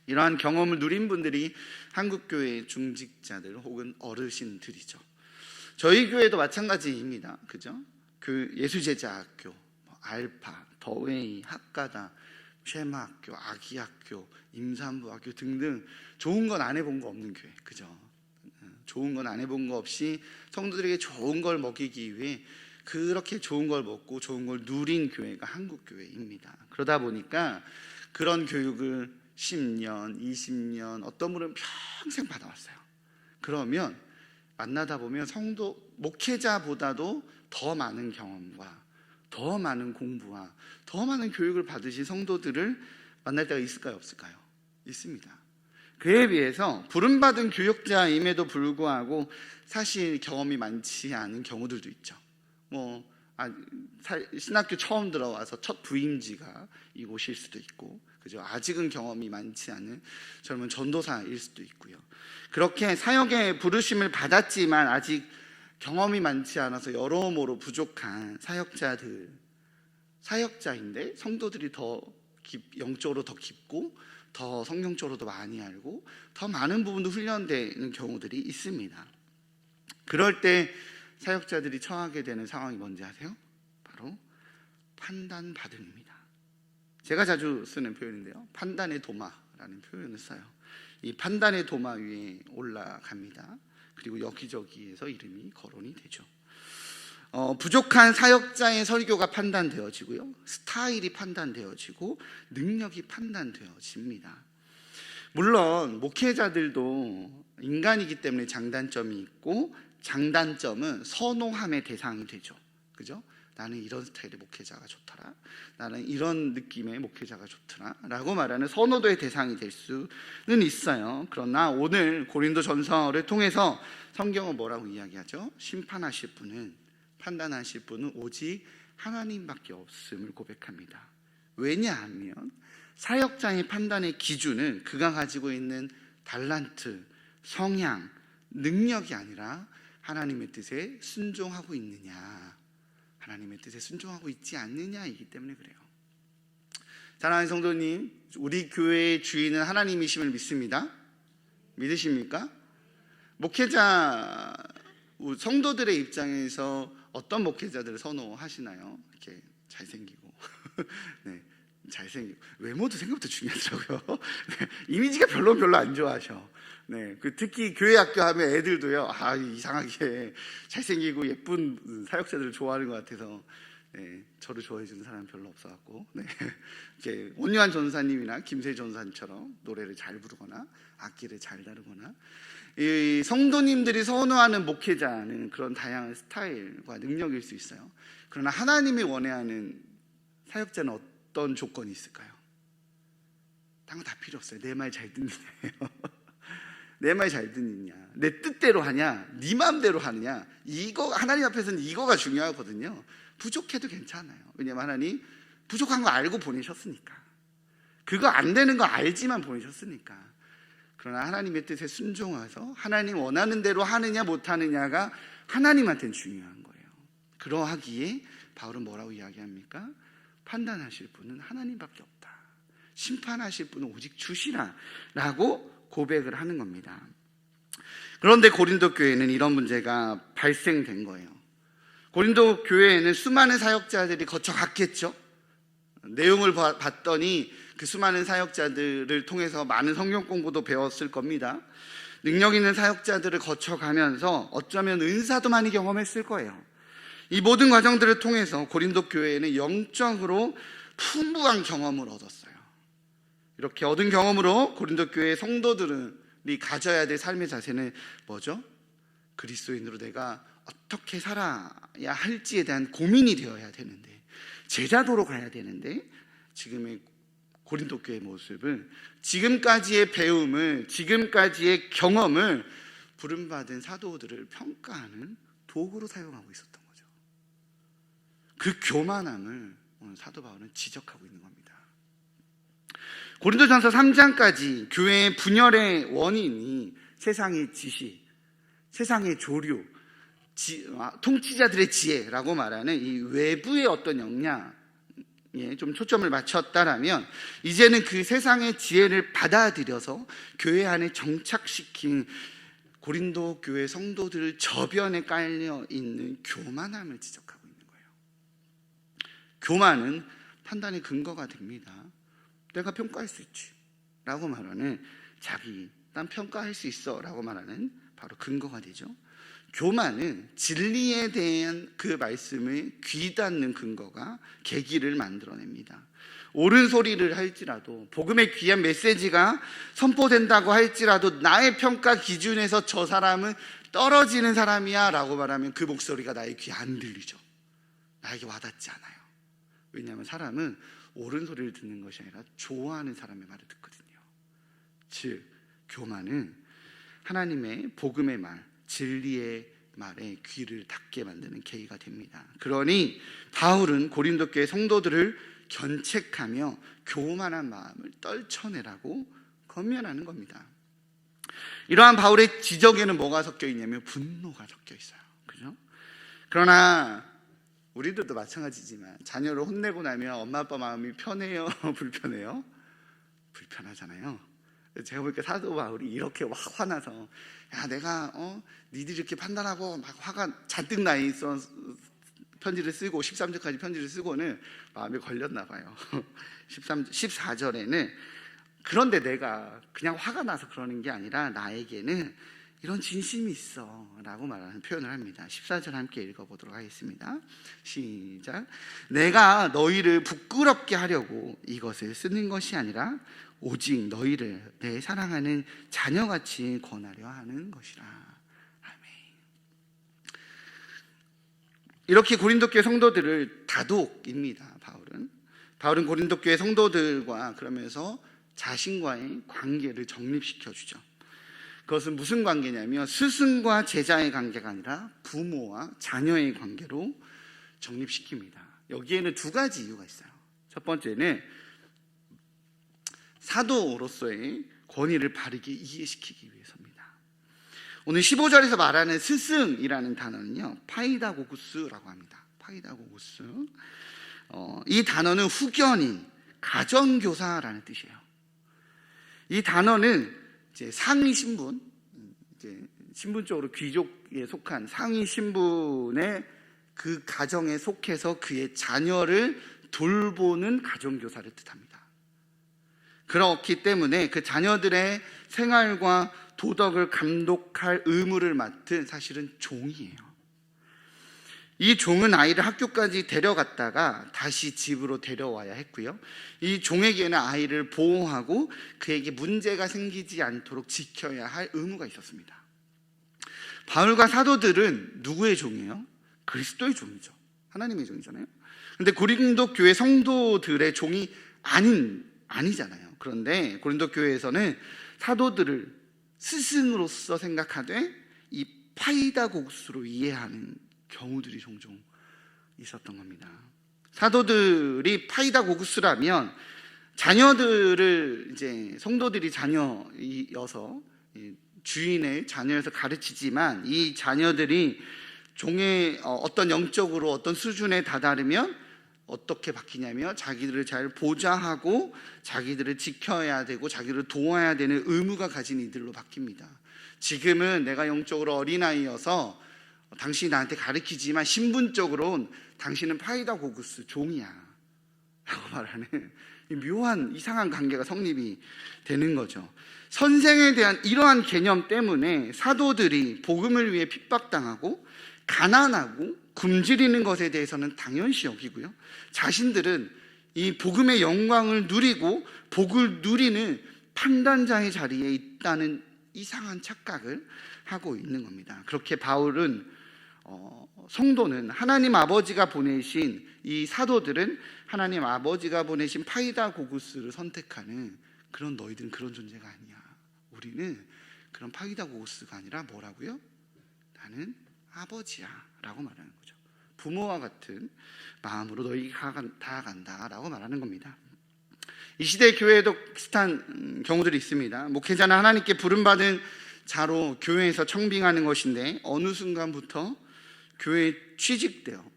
이러한 경험을 누린 분들이 한국 교회의 중직자들 혹은 어르신들이죠. 저희 교회도 마찬가지입니다. 그죠? 그 예수제자학교, 알파, 더웨이, 학가다, 쉐마학교, 아기학교, 임산부학교 등등 좋은 건 안 해본 거 없는 교회. 그죠? 좋은 건 안 해본 거 없이 성도들에게 좋은 걸 먹이기 위해 그렇게 좋은 걸 먹고 좋은 걸 누린 교회가 한국 교회입니다. 그러다 보니까 그런 교육을 10년, 20년, 어떤 분은 평생 받아왔어요. 그러면 만나다 보면 성도, 목회자보다도 더 많은 경험과 더 많은 공부와 더 많은 교육을 받으신 성도들을 만날 때가 있을까요? 없을까요? 있습니다. 그에 비해서 부름받은 교육자임에도 불구하고 사실 경험이 많지 않은 경우들도 있죠. 신학교 처음 들어와서 첫 부임지가 이곳일 수도 있고, 그죠? 아직은 경험이 많지 않은 젊은 전도사일 수도 있고요. 그렇게 사역의 부르심을 받았지만 아직 경험이 많지 않아서 여러모로 부족한 사역자인데 성도들이 더 영적으로 더 깊고 더 성경적으로도 많이 알고 더 많은 부분도 훈련되는 경우들이 있습니다. 그럴 때 사역자들이 처하게 되는 상황이 뭔지 아세요? 바로 판단받음입니다. 제가 자주 쓰는 표현인데요, 판단의 도마라는 표현을 써요. 이 판단의 도마 위에 올라갑니다. 그리고 여기저기에서 이름이 거론이 되죠. 부족한 사역자의 설교가 판단되어지고요, 스타일이 판단되어지고 능력이 판단되어집니다. 물론 목회자들도 인간이기 때문에 장단점이 있고, 장단점은 선호함의 대상이 되죠. 그죠? 나는 이런 스타일의 목회자가 좋더라, 나는 이런 느낌의 목회자가 좋더라 라고 말하는 선호도의 대상이 될 수는 있어요. 그러나 오늘 고린도전서를 통해서 성경은 뭐라고 이야기하죠? 심판하실 분은, 판단하실 분은 오직 하나님밖에 없음을 고백합니다. 왜냐하면 사역자의 판단의 기준은 그가 가지고 있는 달란트, 성향, 능력이 아니라 하나님의 뜻에 순종하고 있느냐, 하나님의 뜻에 순종하고 있지 않느냐이기 때문에 그래요. 사랑하는 성도님, 우리 교회의 주인은 하나님이심을 믿습니다. 믿으십니까? 목회자, 성도들의 입장에서 어떤 목회자들을 선호하시나요? 이렇게 잘생기고 네, 잘생기고 외모도 생각보다 중요하더라고요. 네, 이미지가 별로 안 좋아하셔. 네, 특히 교회 학교 하면 애들도요, 이상하게 잘생기고 예쁜 사역자들을 좋아하는 것 같아서, 네, 저를 좋아해 주는 사람은 별로 없어갖고, 네, 이렇게 온유한 전사님이나 김세 전사님처럼 노래를 잘 부르거나 악기를 잘 다루거나, 이 성도님들이 선호하는 목회자는 그런 다양한 스타일과 능력일 수 있어요. 그러나 하나님이 원하는 사역자는 어떤 조건이 있을까요? 딴 거 다 필요 없어요. 내 말 잘 듣느냐예요. 내 말 잘 듣느냐, 내 뜻대로 하냐, 네 마음대로 하느냐, 이거 하나님 앞에서는 이거가 중요하거든요. 부족해도 괜찮아요. 왜냐하면 하나님 부족한 거 알고 보내셨으니까, 그거 안 되는 거 알지만 보내셨으니까. 그러나 하나님의 뜻에 순종해서 하나님 원하는 대로 하느냐 못하느냐가 하나님한테는 중요한 거예요. 그러하기에 바울은 뭐라고 이야기합니까? 판단하실 분은 하나님밖에 없다. 심판하실 분은 오직 주시라 라고 고백을 하는 겁니다. 그런데 고린도 교회는 이런 문제가 발생된 거예요. 고린도 교회에는 수많은 사역자들이 거쳐갔겠죠. 내용을 봤더니 그 수많은 사역자들을 통해서 많은 성경 공부도 배웠을 겁니다. 능력 있는 사역자들을 거쳐가면서 어쩌면 은사도 많이 경험했을 거예요. 이 모든 과정들을 통해서 고린도 교회에는 영적으로 풍부한 경험을 얻었어요. 이렇게 얻은 경험으로 고린도 교회 성도들이 가져야 될 삶의 자세는 뭐죠? 그리스도인으로 내가 어떻게 살아야 할지에 대한 고민이 되어야 되는데, 제자도로 가야 되는데, 지금의 고린도 교회의 모습을, 지금까지의 배움을, 지금까지의 경험을 부름받은 사도들을 평가하는 도구로 사용하고 있었던 거죠. 그 교만함을 오늘 사도 바울은 지적하고 있는 겁니다. 고린도전서 3장까지 교회의 분열의 원인이 세상의 지식, 세상의 조류, 통치자들의 지혜라고 말하는 이 외부의 어떤 역량에 좀 초점을 맞췄다라면, 이제는 그 세상의 지혜를 받아들여서 교회 안에 정착시킨 고린도 교회 성도들 저변에 깔려 있는 교만함을 지적하고 있는 거예요. 교만은 판단의 근거가 됩니다. 내가 평가할 수 있지 라고 말하는, 자기 난 평가할 수 있어 라고 말하는 바로 근거가 되죠. 교만은 진리에 대한 그 말씀을 귀 닫는 근거가, 계기를 만들어냅니다. 옳은 소리를 할지라도, 복음의 귀한 메시지가 선포된다고 할지라도 나의 평가 기준에서 저 사람은 떨어지는 사람이야 라고 말하면 그 목소리가 나의 귀에 안 들리죠. 나에게 와닿지 않아요. 왜냐하면 사람은 옳은 소리를 듣는 것이 아니라 좋아하는 사람의 말을 듣거든요. 즉 교만은 하나님의 복음의 말, 진리의 말에 귀를 닫게 만드는 계기가 됩니다. 그러니 바울은 고린도 교회 성도들을 견책하며 교만한 마음을 떨쳐내라고 권면하는 겁니다. 이러한 바울의 지적에는 뭐가 섞여 있냐면 분노가 섞여 있어요. 그죠? 그러나 우리들도 마찬가지지만 자녀를 혼내고 나면 엄마 아빠 마음이 편해요? 불편해요? 불편하잖아요. 제가 보니까 사도 바울이 이렇게 막 화나서, 야 내가 니들이 이렇게 판단하고 막 화가 잔뜩 나 있어 편지를 쓰고 13절까지 편지를 쓰고는 마음에 걸렸나 봐요. 14절에는 그런데 내가 그냥 화가 나서 그러는 게 아니라 나에게는 이런 진심이 있어 라고 말하는 표현을 합니다. 14절 함께 읽어보도록 하겠습니다. 시작. 내가 너희를 부끄럽게 하려고 이것을 쓰는 것이 아니라 오직 너희를 내 사랑하는 자녀같이 권하려 하는 것이라. 아멘. 이렇게 고린도 교회 성도들을 다독입니다. 바울은 고린도 교회 성도들과 그러면서 자신과의 관계를 정립시켜주죠. 그것은 무슨 관계냐면 스승과 제자의 관계가 아니라 부모와 자녀의 관계로 정립시킵니다. 여기에는 두 가지 이유가 있어요. 첫 번째는 사도로서의 권위를 바르게 이해시키기 위해서입니다. 오늘 15절에서 말하는 스승이라는 단어는요, 파이다고구스라고 합니다. 파이다고구스. 이 단어는 후견인, 가정교사라는 뜻이에요. 이 단어는 이제 상위 신분, 이제 신분적으로 귀족에 속한 상위 신분의 그 가정에 속해서 그의 자녀를 돌보는 가정교사를 뜻합니다. 그렇기 때문에 그 자녀들의 생활과 도덕을 감독할 의무를 맡은 사실은 종이에요. 이 종은 아이를 학교까지 데려갔다가 다시 집으로 데려와야 했고요. 이 종에게는 아이를 보호하고 그에게 문제가 생기지 않도록 지켜야 할 의무가 있었습니다. 바울과 사도들은 누구의 종이에요? 그리스도의 종이죠. 하나님의 종이잖아요. 그런데 고린도 교회 성도들의 종이 아닌 아니잖아요. 그런데 고린도 교회에서는 사도들을 스승으로서 생각하되 이 파이다고스로 이해하는 경우들이 종종 있었던 겁니다. 사도들이 파이다고스라면 자녀들을 이제 성도들이 자녀여서 주인의 자녀여서 가르치지만 이 자녀들이 종의 어떤 영적으로 어떤 수준에 다다르면 어떻게 바뀌냐면 자기들을 잘 보좌하고 자기들을 지켜야 되고 자기를 도와야 되는 의무가 가진 이들로 바뀝니다. 지금은 내가 영적으로 어린아이여서 당신이 나한테 가르치지만 신분적으로는 당신은 파이다고구스 종이야 라고 말하는 묘한 이상한 관계가 성립이 되는 거죠. 선생에 대한 이러한 개념 때문에 사도들이 복음을 위해 핍박당하고 가난하고 굶주리는 것에 대해서는 당연시 여기고요, 자신들은 이 복음의 영광을 누리고 복을 누리는 판단자의 자리에 있다는 이상한 착각을 하고 있는 겁니다. 그렇게 바울은 성도는 하나님 아버지가 보내신 이 사도들은 하나님 아버지가 보내신 파이다고구스를 선택하는 그런 너희들은 그런 존재가 아니야. 우리는 그런 파이다고구스가 아니라 뭐라고요? 나는 아버지야 라고 말하는 거죠. 부모와 같은 마음으로 너희가 다가간다 라고 말하는 겁니다. 이 시대 교회에도 비슷한 경우들이 있습니다. 목회자는 하나님께 부름받은 자로 교회에서 청빙하는 것인데 어느 순간부터 교회에 취직되어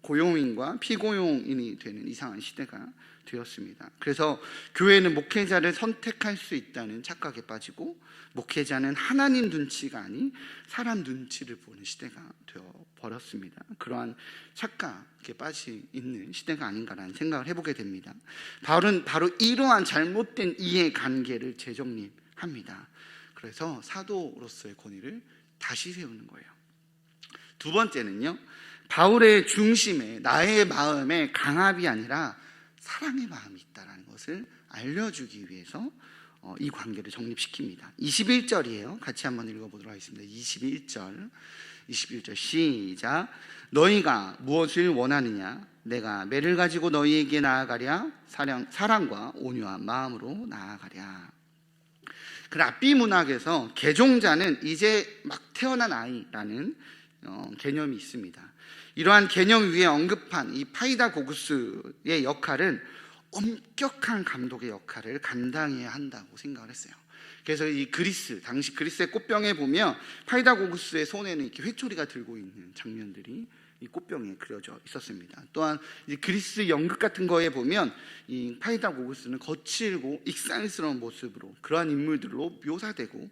고용인과 피고용인이 되는 이상한 시대가 되었습니다. 그래서 교회는 목회자를 선택할 수 있다는 착각에 빠지고 목회자는 하나님 눈치가 아닌 사람 눈치를 보는 시대가 되어버렸습니다. 그러한 착각에 빠져 있는 시대가 아닌가라는 생각을 해보게 됩니다. 바울은 바로 이러한 잘못된 이해관계를 재정립합니다. 그래서 사도로서의 권위를 다시 세우는 거예요. 두 번째는요, 바울의 중심에 나의 마음에 강압이 아니라 사랑의 마음이 있다는 것을 알려주기 위해서 이 관계를 정립시킵니다. 21절이에요. 같이 한번 읽어보도록 하겠습니다. 21절 시작. 너희가 무엇을 원하느냐? 내가 매를 가지고 너희에게 나아가랴. 사랑과 온유한 마음으로 나아가랴. 그 랍비 문학에서 개종자는 이제 막 태어난 아이라는 개념이 있습니다. 이러한 개념 위에 언급한 이 파이다고구스의 역할은 엄격한 감독의 역할을 감당해야 한다고 생각을 했어요. 그래서 이 당시 그리스의 꽃병에 보면 파이다고구스의 손에는 이렇게 회초리가 들고 있는 장면들이 이 꽃병에 그려져 있었습니다. 또한 이 그리스 연극 같은 거에 보면 이 파이다고구스는 거칠고 익살스러운 모습으로 그러한 인물들로 묘사되고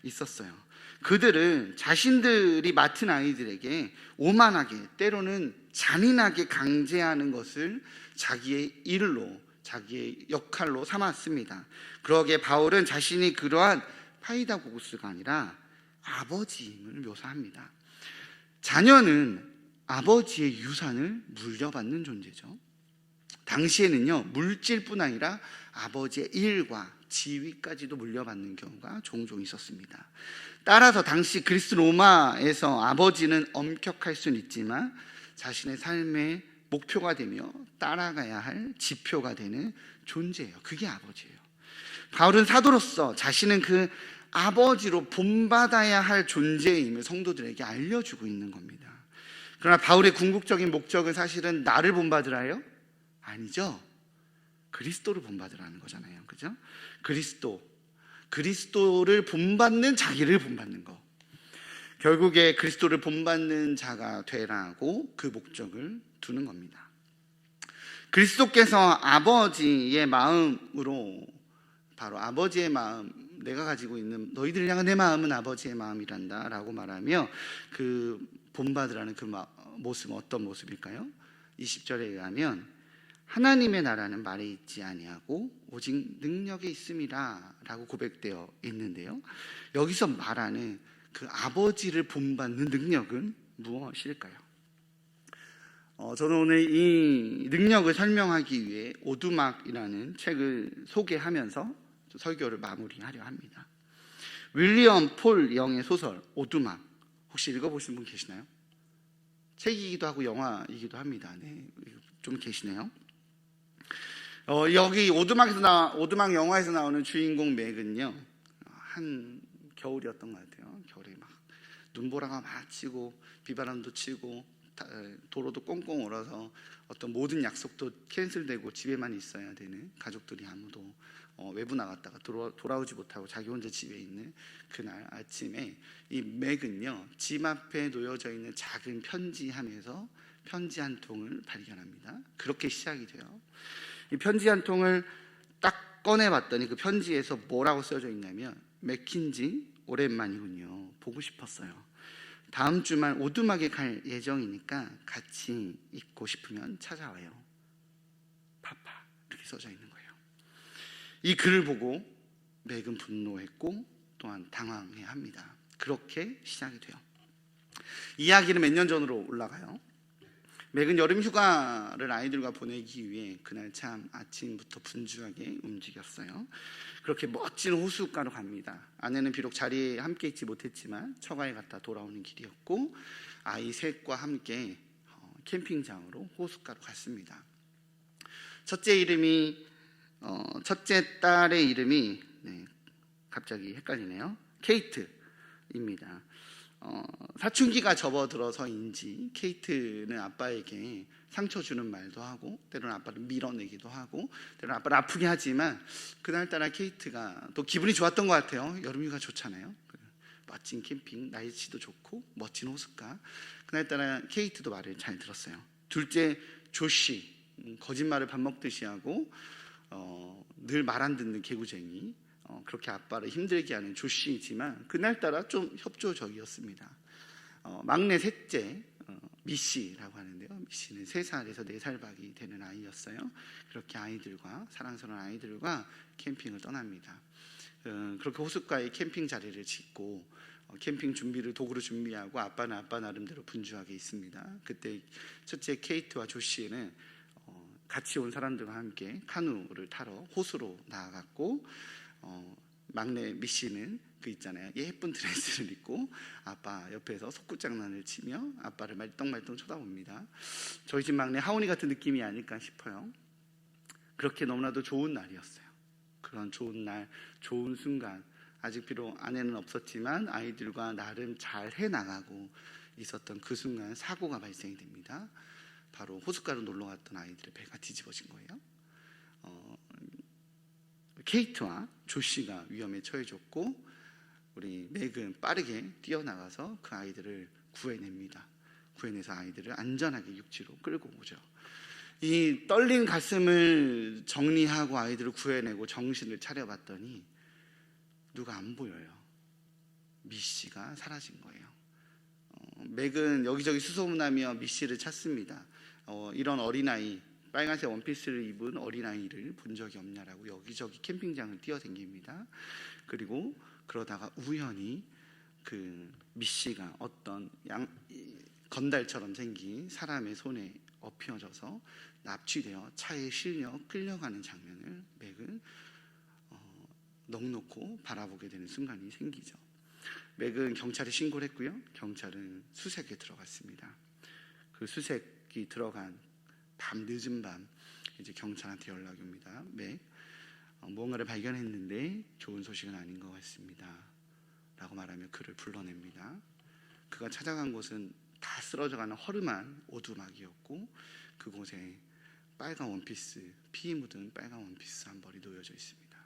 있었어요. 그들은 자신들이 맡은 아이들에게 오만하게 때로는 잔인하게 강제하는 것을 자기의 일로 자기의 역할로 삼았습니다. 그러기에 바울은 자신이 그러한 파이다고구스가 아니라 아버지임을 묘사합니다. 자녀는 아버지의 유산을 물려받는 존재죠. 당시에는요, 물질뿐 아니라 아버지의 일과 지위까지도 물려받는 경우가 종종 있었습니다. 따라서 당시 그리스 로마에서 아버지는 엄격할 수는 있지만 자신의 삶의 목표가 되며 따라가야 할 지표가 되는 존재예요. 그게 아버지예요. 바울은 사도로서 자신은 그 아버지로 본받아야 할 존재임을 성도들에게 알려주고 있는 겁니다. 그러나 바울의 궁극적인 목적은 사실은 나를 본받으라요? 아니죠. 그리스도를 본받으라는 거잖아요. 그죠? 그리스도를 본받는 자기를 본받는 거. 결국에 그리스도를 본받는 자가 되라고 그 목적을 두는 겁니다. 그리스도께서 아버지의 마음으로, 바로 아버지의 마음, 내가 가지고 있는 너희들을 향한 내 마음은 아버지의 마음이란다 라고 말하며 그 본받으라는 그 모습은 어떤 모습일까요? 20절에 의하면 하나님의 나라는 말에 있지 아니하고 오직 능력에 있음이라 라고 고백되어 있는데요, 여기서 말하는 그 아버지를 본받는 능력은 무엇일까요? 저는 오늘 이 능력을 설명하기 위해 오두막이라는 책을 소개하면서 설교를 마무리하려 합니다. 윌리엄 폴 영의 소설 오두막, 혹시 읽어보신 분 계시나요? 책이기도 하고 영화이기도 합니다. 네, 좀 계시네요. 여기 오두막 영화에서 나오는 주인공 맥은요, 한 겨울이었던 것 같아요. 겨울에 막 눈보라가 막 치고 비바람도 치고 도로도 꽁꽁 얼어서 어떤 모든 약속도 캔슬되고 집에만 있어야 되는, 가족들이 아무도 외부 나갔다가 돌아오지 못하고 자기 혼자 집에 있는 그날 아침에 이 맥은요, 집 앞에 놓여져 있는 작은 편지함에서 편지 한 통을 발견합니다. 그렇게 시작이 돼요. 이 편지 한 통을 딱 꺼내봤더니 그 편지에서 뭐라고 써져 있냐면, 맥킨지 오랜만이군요. 보고 싶었어요. 다음 주말 오두막에 갈 예정이니까 같이 있고 싶으면 찾아와요. 파파. 이렇게 써져 있는 거예요. 이 글을 보고 맥은 분노했고 또한 당황해합니다. 그렇게 시작이 돼요. 이야기는 몇 년 전으로 올라가요. 맥은 여름 휴가를 아이들과 보내기 위해 그날 참 아침부터 분주하게 움직였어요. 그렇게 멋진 호숫가로 갑니다. 아내는 비록 자리에 함께 있지 못했지만 처가에 갔다 돌아오는 길이었고, 아이 셋과 함께 캠핑장으로 호숫가로 갔습니다. 첫째 딸의 이름이 갑자기 헷갈리네요. 케이트입니다. 사춘기가 접어들어서인지 케이트는 아빠에게 상처 주는 말도 하고, 때로는 아빠를 밀어내기도 하고, 때로는 아빠를 아프게 하지만, 그날따라 케이트가 또 기분이 좋았던 것 같아요. 여름휴가 좋잖아요. 멋진 캠핑, 날씨도 좋고 멋진 호숫가. 그날따라 케이트도 말을 잘 들었어요. 둘째 조시, 거짓말을 밥 먹듯이 하고 늘 말 안 듣는 개구쟁이, 그렇게 아빠를 힘들게 하는 조씨이지만 그날따라 좀 협조적이었습니다. 막내 셋째 미씨라고 하는데요, 미씨는 3살에서 4살 밖이 되는 아이였어요. 그렇게 사랑스러운 아이들과 캠핑을 떠납니다. 그렇게 호숫가에 캠핑 자리를 짓고 캠핑 도구를 준비하고 아빠는 아빠 나름대로 분주하게 있습니다. 그때 첫째 케이트와 조씨는 같이 온 사람들과 함께 카누를 타러 호수로 나아갔고, 막내 미씨는 예쁜 드레스를 입고 아빠 옆에서 속꿉장난을 치며 아빠를 말똥말똥 쳐다봅니다. 저희 집 막내 하온이 같은 느낌이 아닐까 싶어요. 그렇게 너무나도 좋은 날이었어요. 그런 좋은 날, 좋은 순간, 아직 비록 아내는 없었지만 아이들과 나름 잘 해나가고 있었던 그 순간 사고가 발생이 됩니다. 바로 호숫가로 놀러 갔던 아이들의 배가 뒤집어진 거예요. 케이트와 조씨가 위험에 처해졌고, 우리 맥은 빠르게 뛰어나가서 그 아이들을 구해냅니다. 구해내서 아이들을 안전하게 육지로 끌고 오죠. 이 떨린 가슴을 정리하고 아이들을 구해내고 정신을 차려봤더니 누가 안 보여요. 미씨가 사라진 거예요. 맥은 여기저기 수소문하며 미씨를 찾습니다. 이런 어린아이, 빨간색 원피스를 입은 어린아이를 본 적이 없냐라고 여기저기 캠핑장을 뛰어다닙니다. 그리고 그러다가 우연히 그 미씨가 어떤 건달처럼 생긴 사람의 손에 엎혀져서 납치되어 차에 실려 끌려가는 장면을 맥은 넋놓고 바라보게 되는 순간이 생기죠. 맥은 경찰에 신고를 했고요. 경찰은 수색에 들어갔습니다. 그 수색이 들어간 늦은 밤 이제 경찰한테 연락이 옵니다. 맥, 무언가를 발견했는데 좋은 소식은 아닌 것 같습니다 라고 말하며 그를 불러냅니다. 그가 찾아간 곳은 다 쓰러져가는 허름한 오두막이었고, 그곳에 빨간 원피스, 피 묻은 빨간 원피스 한 벌이 놓여져 있습니다.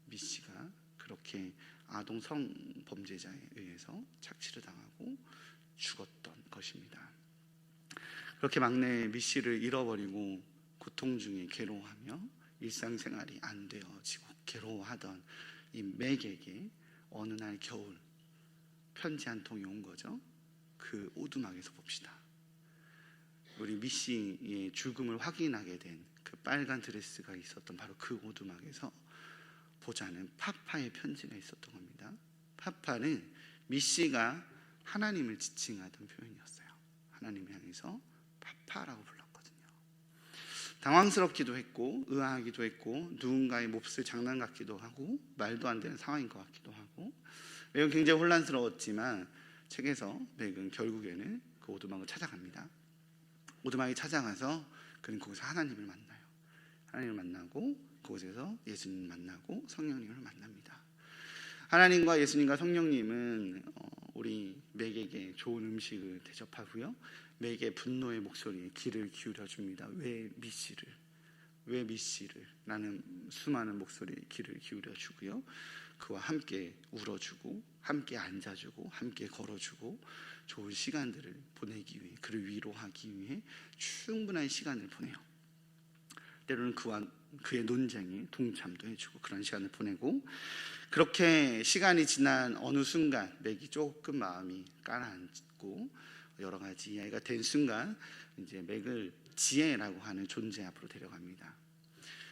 미씨가 그렇게 아동 성범죄자에 의해서 착취를 당하고 죽었던 것입니다. 그렇게 막내 미씨를 잃어버리고 고통 중에 괴로워하며 일상생활이 안 되어지고 괴로워하던 이 맥에게 어느 날 겨울 편지 한 통이 온 거죠. 그 오두막에서 봅시다. 우리 미씨의 죽음을 확인하게 된 그 빨간 드레스가 있었던 바로 그 오두막에서 보자는 파파의 편지가 있었던 겁니다. 파파는 미씨가 하나님을 지칭하던 표현이었어요. 하나님을 향해서 파파라고 불렀거든요. 당황스럽기도 했고 의아하기도 했고 누군가의 몹쓸 장난 같기도 하고 말도 안 되는 상황인 것 같기도 하고, 매우 굉장히 혼란스러웠지만 책에서 맥은 결국에는 그 오두막을 찾아갑니다. 오두막에 찾아가서 그는 거기서 하나님을 만나요. 하나님을 만나고 그곳에서 예수님을 만나고 성령님을 만납니다. 하나님과 예수님과 성령님은 우리 맥에게 좋은 음식을 대접하고요, 맥의 분노의 목소리에 귀를 기울여 줍니다. 왜 미시를 라는 수많은 목소리에 귀를 기울여 주고요, 그와 함께 울어주고 함께 앉아주고 함께 걸어주고 좋은 시간들을 보내기 위해, 그를 위로하기 위해 충분한 시간을 보내요. 때로는 그의 논쟁에 동참도 해주고 그런 시간을 보내고, 그렇게 시간이 지난 어느 순간 맥이 조금 마음이 가라앉고 여러 가지 이야기가 된 순간 이제 맥을 지혜라고 하는 존재 앞으로 데려갑니다.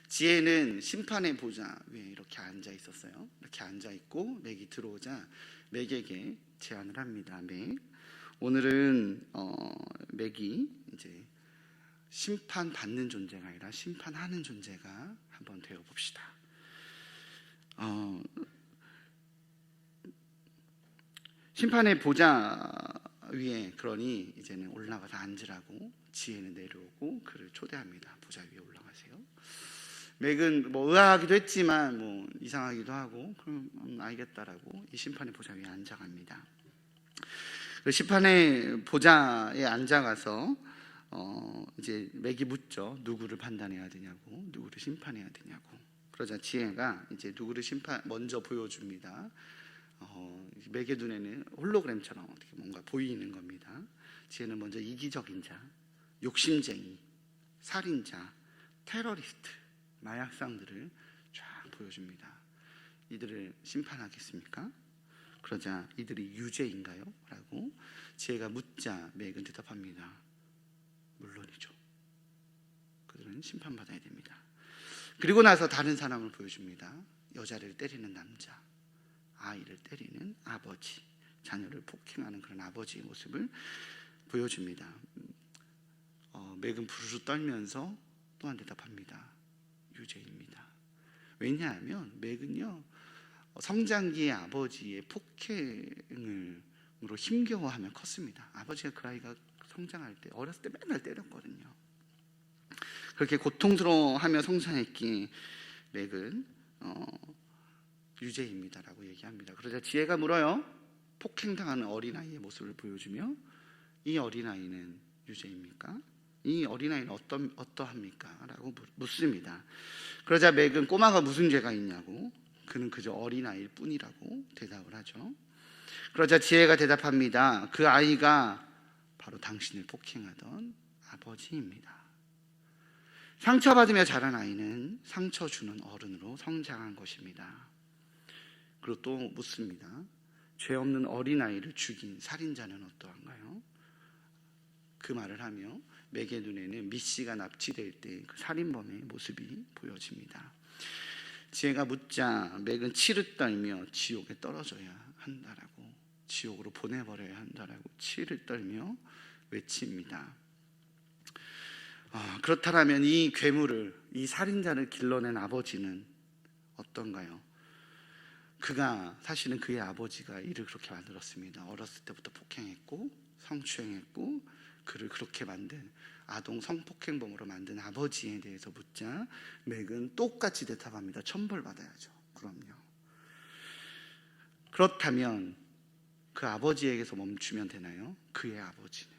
지혜는 심판의 보좌 위에 이렇게 앉아 있었어요. 이렇게 앉아 있고 맥이 들어오자 맥에게 제안을 합니다. 맥, 오늘은 맥이 이제 심판받는 존재가 아니라 심판하는 존재가 한번 되어 봅시다. 심판의 보좌 위에 그러니 이제는 올라가서 앉으라고 지혜는 내려오고 그를 초대합니다. 보좌 위에 올라가세요. 맥은 의아하기도 했지만 이상하기도 하고 그럼 알겠다라고 이 심판의 보좌 위에 앉아갑니다. 그 심판의 보좌에 앉아가서 이제 맥이 묻죠. 누구를 판단해야 되냐고, 누구를 심판해야 되냐고. 그러자 지혜가 이제 누구를 먼저 보여줍니다. 맥의 눈에는 홀로그램처럼 어떻게 뭔가 보이는 겁니다. 지혜는 먼저 이기적인 자, 욕심쟁이, 살인자, 테러리스트, 마약상들을 쫙 보여줍니다. 이들을 심판하겠습니까? 그러자 이들이 유죄인가요? 라고 지혜가 묻자 맥은 대답합니다. 물론이죠. 그들은 심판받아야 됩니다. 그리고 나서 다른 사람을 보여줍니다. 여자를 때리는 남자, 아이를 때리는 아버지, 자녀를 폭행하는 그런 아버지의 모습을 보여줍니다. 맥은 부르르 떨면서 또한 대답합니다. 유죄입니다. 왜냐하면 맥은요, 성장기의 아버지의 폭행으로 힘겨워하며 컸습니다. 아버지가 그 아이가 성장할 때, 어렸을 때 맨날 때렸거든요. 그렇게 고통스러워하며 성장했기에 맥은 유죄입니다라고 얘기합니다. 그러자 지혜가 물어요. 폭행당하는 어린아이의 모습을 보여주며, 이 어린아이는 유죄입니까? 이 어린아이는 어떠합니까? 라고 묻습니다. 그러자 맥은 꼬마가 무슨 죄가 있냐고, 그는 그저 어린아이일 뿐이라고 대답을 하죠. 그러자 지혜가 대답합니다. 그 아이가 바로 당신을 폭행하던 아버지입니다. 상처받으며 자란 아이는 상처 주는 어른으로 성장한 것입니다. 그리고 또 묻습니다. 죄 없는 어린아이를 죽인 살인자는 어떠한가요? 그 말을 하며 맥의 눈에는 미씨가 납치될 때 그 살인범의 모습이 보여집니다. 지혜가 묻자 맥은 치를 떨며 지옥에 떨어져야 한다라고, 지옥으로 보내버려야 한다라고 치를 떨며 외칩니다. 그렇다면 이 괴물을, 이 살인자를 길러낸 아버지는 어떤가요? 그가 사실은 그의 아버지가 이를 그렇게 만들었습니다. 어렸을 때부터 폭행했고 성추행했고 그를 그렇게 만든 아동 성폭행범으로 만든 아버지에 대해서 묻자 맥은 똑같이 대답합니다. 천벌받아야죠. 그럼요. 그렇다면 그 아버지에게서 멈추면 되나요? 그의 아버지는,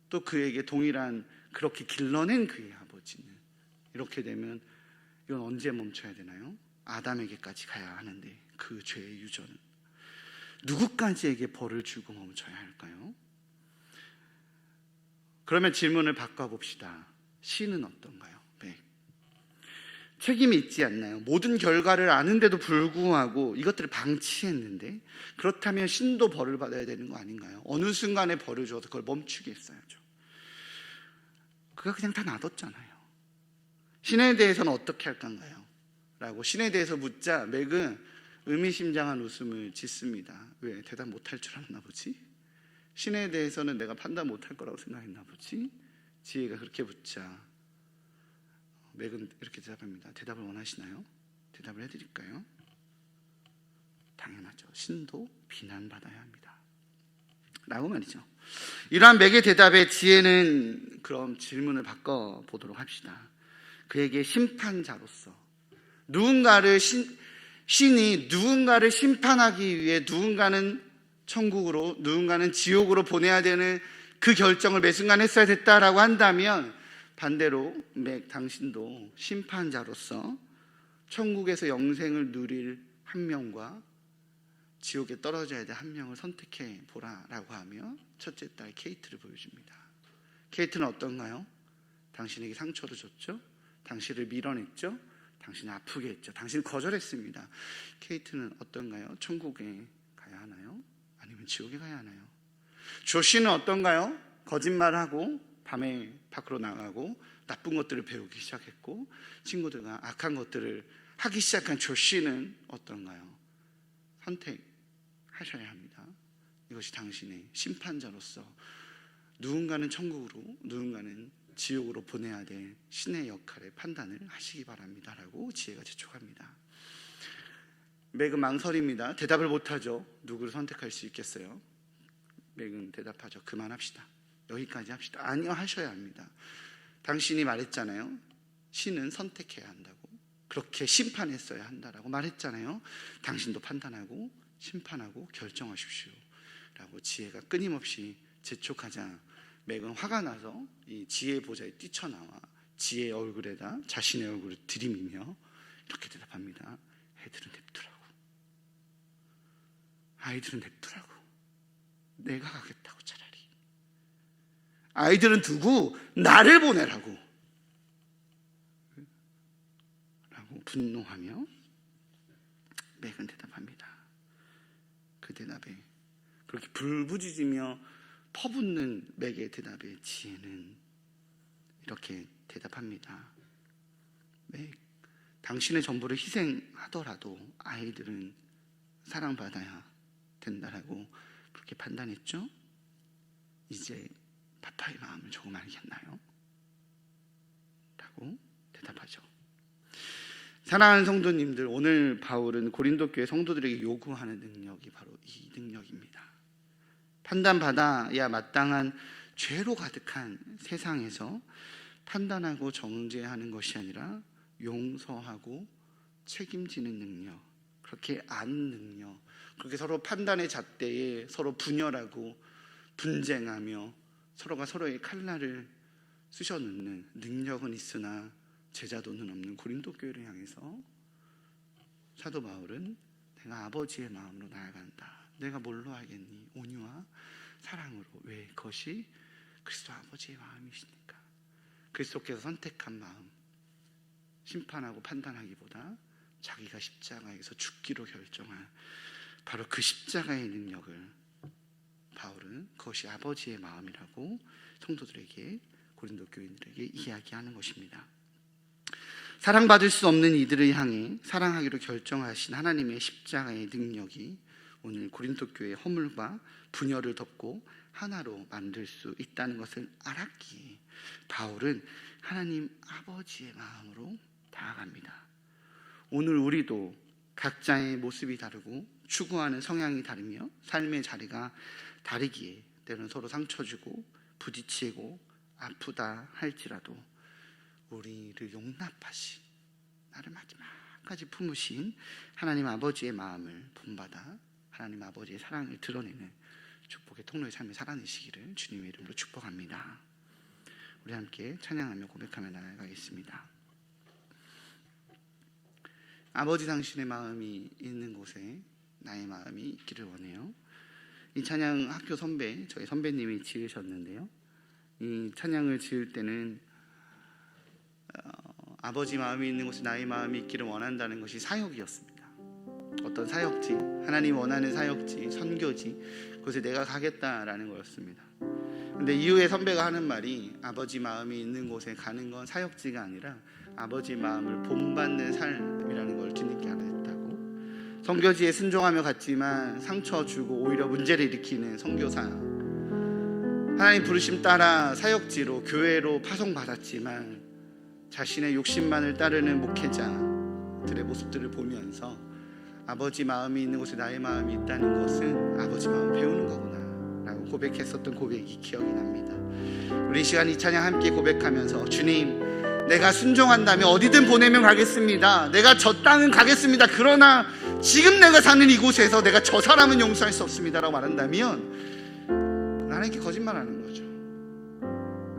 또 그에게 동일한 그렇게 길러낸 그의 아버지는, 이렇게 되면 이건 언제 멈춰야 되나요? 아담에게까지 가야 하는데 그 죄의 유전은 누구까지에게 벌을 주고 멈춰야 할까요? 그러면 질문을 바꿔봅시다. 신은 어떤가요? 네. 책임이 있지 않나요? 모든 결과를 아는데도 불구하고 이것들을 방치했는데, 그렇다면 신도 벌을 받아야 되는 거 아닌가요? 어느 순간에 벌을 줘서 그걸 멈추게 했어야죠. 그가 그냥 다 놔뒀잖아요. 신에 대해서는 어떻게 할 건가요? 라고 신에 대해서 묻자 맥은 의미심장한 웃음을 짓습니다. 왜? 대답 못할 줄 알았나 보지? 신에 대해서는 내가 판단 못할 거라고 생각했나 보지? 지혜가 그렇게 묻자 맥은 이렇게 대답합니다. 대답을 원하시나요? 대답을 해드릴까요? 당연하죠. 신도 비난받아야 합니다. 라고 말이죠. 이러한 맥의 대답에 지혜는 그럼 질문을 바꿔보도록 합시다. 그에게 심판자로서 신이 누군가를 심판하기 위해 누군가는 천국으로 누군가는 지옥으로 보내야 되는 그 결정을 매 순간 했어야 됐다라고 한다면, 반대로 당신도 심판자로서 천국에서 영생을 누릴 한 명과 지옥에 떨어져야 될 한 명을 선택해 보라라고 하며 첫째 딸 케이트를 보여줍니다. 케이트는 어떤가요? 당신에게 상처를 줬죠? 당신을 밀어냈죠? 당신을 아프게 했죠? 당신을 거절했습니다. 케이트는 어떤가요? 천국에 가야 하나요? 아니면 지옥에 가야 하나요? 조시는 어떤가요? 거짓말하고 밤에 밖으로 나가고 나쁜 것들을 배우기 시작했고 친구들과 악한 것들을 하기 시작한 조시는 어떤가요? 선택하셔야 합니다. 이것이 당신의 심판자로서 누군가는 천국으로 누군가는 지옥으로 보내야 될 신의 역할의 판단을 하시기 바랍니다 라고 지혜가 재촉합니다. 맥은 망설입니다. 대답을 못하죠. 누구를 선택할 수 있겠어요? 맥은 대답하죠. 그만합시다. 여기까지 합시다. 아니요, 하셔야 합니다. 당신이 말했잖아요. 신은 선택해야 한다고, 그렇게 심판했어야 한다라고 말했잖아요. 당신도 판단하고 심판하고 결정하십시오 라고 지혜가 끊임없이 재촉하자 맥은 화가 나서 이 지혜의 보좌에 뛰쳐나와 지혜의 얼굴에다 자신의 얼굴을 들이미며 이렇게 대답합니다. 애들은 냅두라고. 아이들은 냅두라고. 내가 가겠다고. 차라리 아이들은 두고 나를 보내라고 라고 분노하며 맥은 대답합니다. 그 대답에 그렇게 불부짖으며 퍼붓는 맥의 대답에 지혜는 이렇게 대답합니다. 맥, 당신의 전부를 희생하더라도 아이들은 사랑받아야 된다라고 그렇게 판단했죠? 이제 파파의 마음을 조금 알겠나요? 라고 대답하죠. 사랑하는 성도님들, 오늘 바울은 고린도 교회 성도들에게 요구하는 능력이 바로 이 능력입니다. 판단받아야 마땅한 죄로 가득한 세상에서 판단하고 정죄하는 것이 아니라 용서하고 책임지는 능력, 그렇게 아는 능력, 그렇게 서로 판단의 잣대에 서로 분열하고 분쟁하며 서로가 서로의 칼날을 쑤셔넣는 능력은 있으나 제자도는 없는 고린도 교회를 향해서 사도 바울은 내가 아버지의 마음으로 나아간다. 내가 뭘로 알겠니? 온유와 사랑으로. 왜? 그것이 그리스도 아버지의 마음이시니까. 그리스도께서 선택한 마음, 심판하고 판단하기보다 자기가 십자가에서 죽기로 결정한 바로 그 십자가의 능력을 바울은 그것이 아버지의 마음이라고 성도들에게, 고린도 교인들에게 이야기하는 것입니다. 사랑받을 수 없는 이들을 향해 사랑하기로 결정하신 하나님의 십자가의 능력이 오늘 고린도 교회의 허물과 분열을 덮고 하나로 만들 수 있다는 것을 알았기에 바울은 하나님 아버지의 마음으로 다가갑니다. 오늘 우리도 각자의 모습이 다르고 추구하는 성향이 다르며 삶의 자리가 다르기에 때로는 서로 상처 주고 부딪히고 아프다 할지라도 우리를 용납하신, 나를 마지막까지 품으신 하나님 아버지의 마음을 본받아 하나님 아버지의 사랑을 드러내는 축복의 통로의 삶을 살아내시기를 주님의 이름으로 축복합니다. 우리 함께 찬양하며 고백하며 나아가겠습니다. 아버지 당신의 마음이 있는 곳에 나의 마음이 있기를 원해요. 이 찬양 학교 선배, 저희 선배님이 지으셨는데요, 이 찬양을 지을 때는 아버지 마음이 있는 곳에 나의 마음이 있기를 원한다는 것이 사역이었습니다. 어떤 사역지, 하나님 원하는 사역지, 선교지, 그곳에 내가 가겠다라는 거였습니다. 근데 이후에 선배가 하는 말이 아버지 마음이 있는 곳에 가는 건 사역지가 아니라 아버지 마음을 본받는 삶이라는 걸 뒤늦게 알아냈다고. 선교지에 순종하며 갔지만 상처 주고 오히려 문제를 일으키는 선교사, 하나님 부르심 따라 사역지로 교회로 파송받았지만 자신의 욕심만을 따르는 목회자들의 모습들을 보면서 아버지 마음이 있는 곳에 나의 마음이 있다는 것은 아버지 마음 배우는 거구나 라고 고백했었던 고백이 기억이 납니다. 우리 이 시간 이 찬양 함께 고백하면서 주님, 내가 순종한다면 어디든 보내면 가겠습니다. 내가 저 땅은 가겠습니다. 그러나 지금 내가 사는 이곳에서 내가 저 사람은 용서할 수 없습니다라고 말한다면 하나님께 거짓말하는 거죠.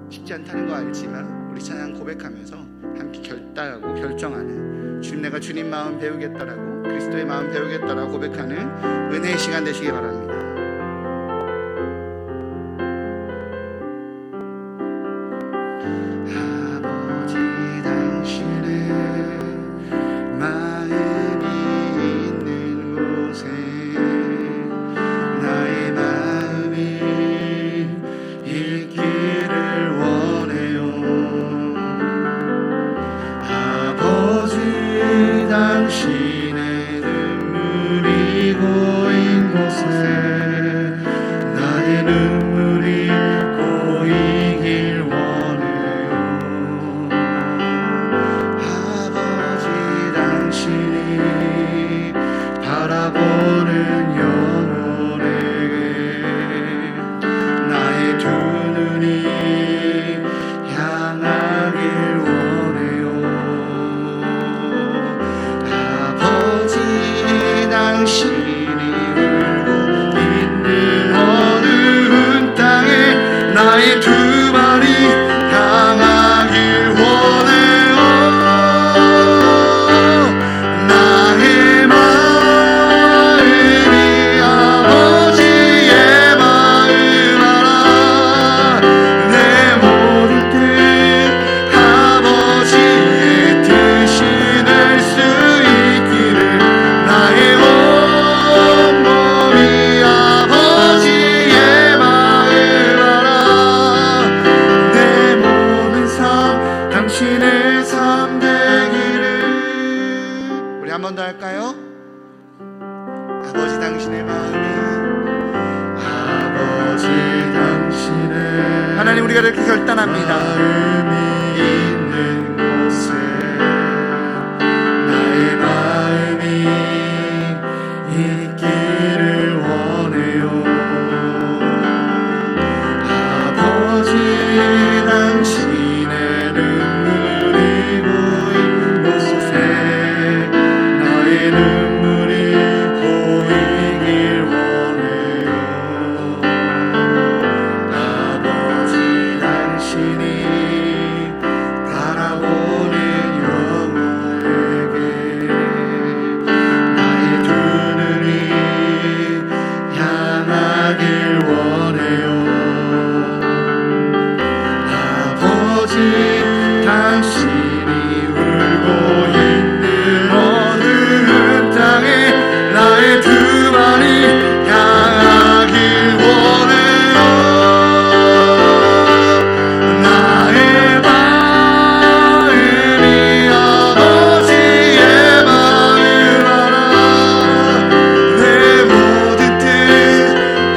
쉽지 않다는 거 알지만 우리 찬양 고백하면서 함께 결단하고 결정하는, 주님 내가 주님 마음 배우겠다라고, 그리스도의 마음 배우겠다라고 고백하는 은혜의 시간 되시기 바랍니다. 아버지 당신의 마음이 있는 곳에 나의 마음이 있기를 원해요. 아버지 당신의 눈물이 고인 곳에 나의 눈물이 고이길 원해요. 아버지 당신이 바라보는 영혼에게 나의 두 눈이 향하길 원해요. 아버지 당신이 울고 있는 어느 땅에 나의 두 발이 향하길 원해요. 나의 마음이 아버지의 마음 알아. 내 모든 뜻 아버지의 뜻이 될 수 있기를 나의 온몸이 아버지의 마음 알아. 내 모든 삶 당신의 삶 되기를. 우리 한 번 더 할까요? 아버지 당신의 마음이, 아버지 당신의 하나님, 우리가 이렇게 결단합니다. 마음이 있는 곳에 나의 마음이 있기를 원해요. 아버지 당신의 눈물이 고인 곳에 나의 눈물이 고이길 원해요. 아버지 당신이 바라보는 영혼에게 나의 두 눈이 향하길 원해요. 아버지 당신이 울고 있는 어느 땅에 나의 두 발이 향하길 원해요. 나의 마음이 아버지의 마음 알아. 내 모든 뜻